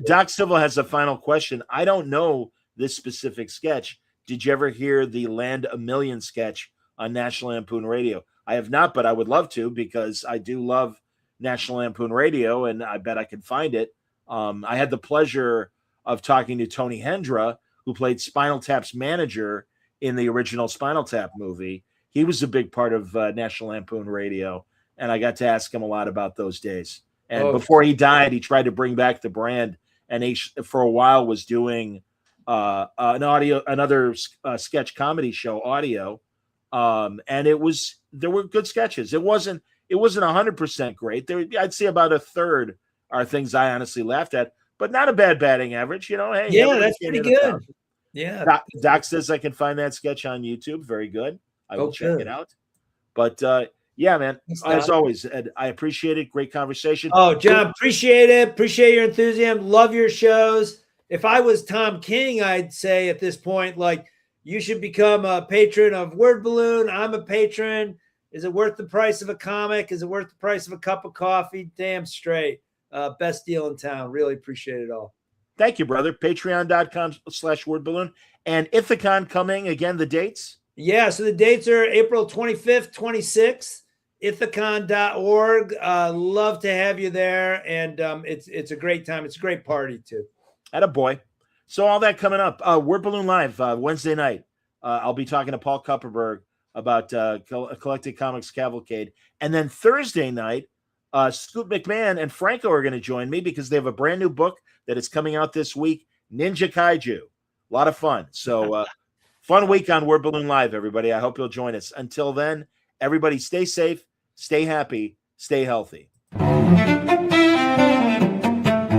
Doc Civil has a final question. I don't know this specific sketch. Did you ever hear the Land a Million sketch on National Lampoon Radio? I have not, but I would love to, because I do love National Lampoon Radio, and I bet I can find it. I had the pleasure of talking to Tony Hendra, who played Spinal Tap's manager in the original Spinal Tap movie. He was a big part of National Lampoon Radio, and I got to ask him a lot about those days. And before he died, he tried to bring back the brand, and he for a while was doing another sketch comedy show, audio, and there were good sketches. It wasn't 100% great. I'd say about a third are things I honestly laughed at, but not a bad batting average. Hey, yeah, that's pretty good. Yeah, Doc says I can find that sketch on YouTube. Very good. I will check it out. But yeah, man, as always, Ed, I appreciate it. Great conversation. Oh, John, appreciate it. Appreciate your enthusiasm. Love your shows. If I was Tom King, I'd say at this point, like, you should become a patron of Word Balloon. I'm a patron. Is it worth the price of a comic? Is it worth the price of a cup of coffee? Damn straight. Best deal in town. Really appreciate it all. Thank you, brother. Patreon.com/wordballoon. And Ithacon coming again, the dates? Yeah, so the dates are April 25th, 26th, ithacon.org. Love to have you there. And it's a great time. It's a great party, too. Attaboy. So all that coming up. Word Balloon Live, Wednesday night. I'll be talking to Paul Kupperberg about Collected Comics Cavalcade. And then Thursday night, Scoot McMahon and Franco are going to join me because they have a brand new book that is coming out this week, Ninja Kaiju. A lot of fun. So fun week on Word Balloon Live, everybody. I hope you'll join us. Until then, everybody stay safe, stay happy, stay healthy.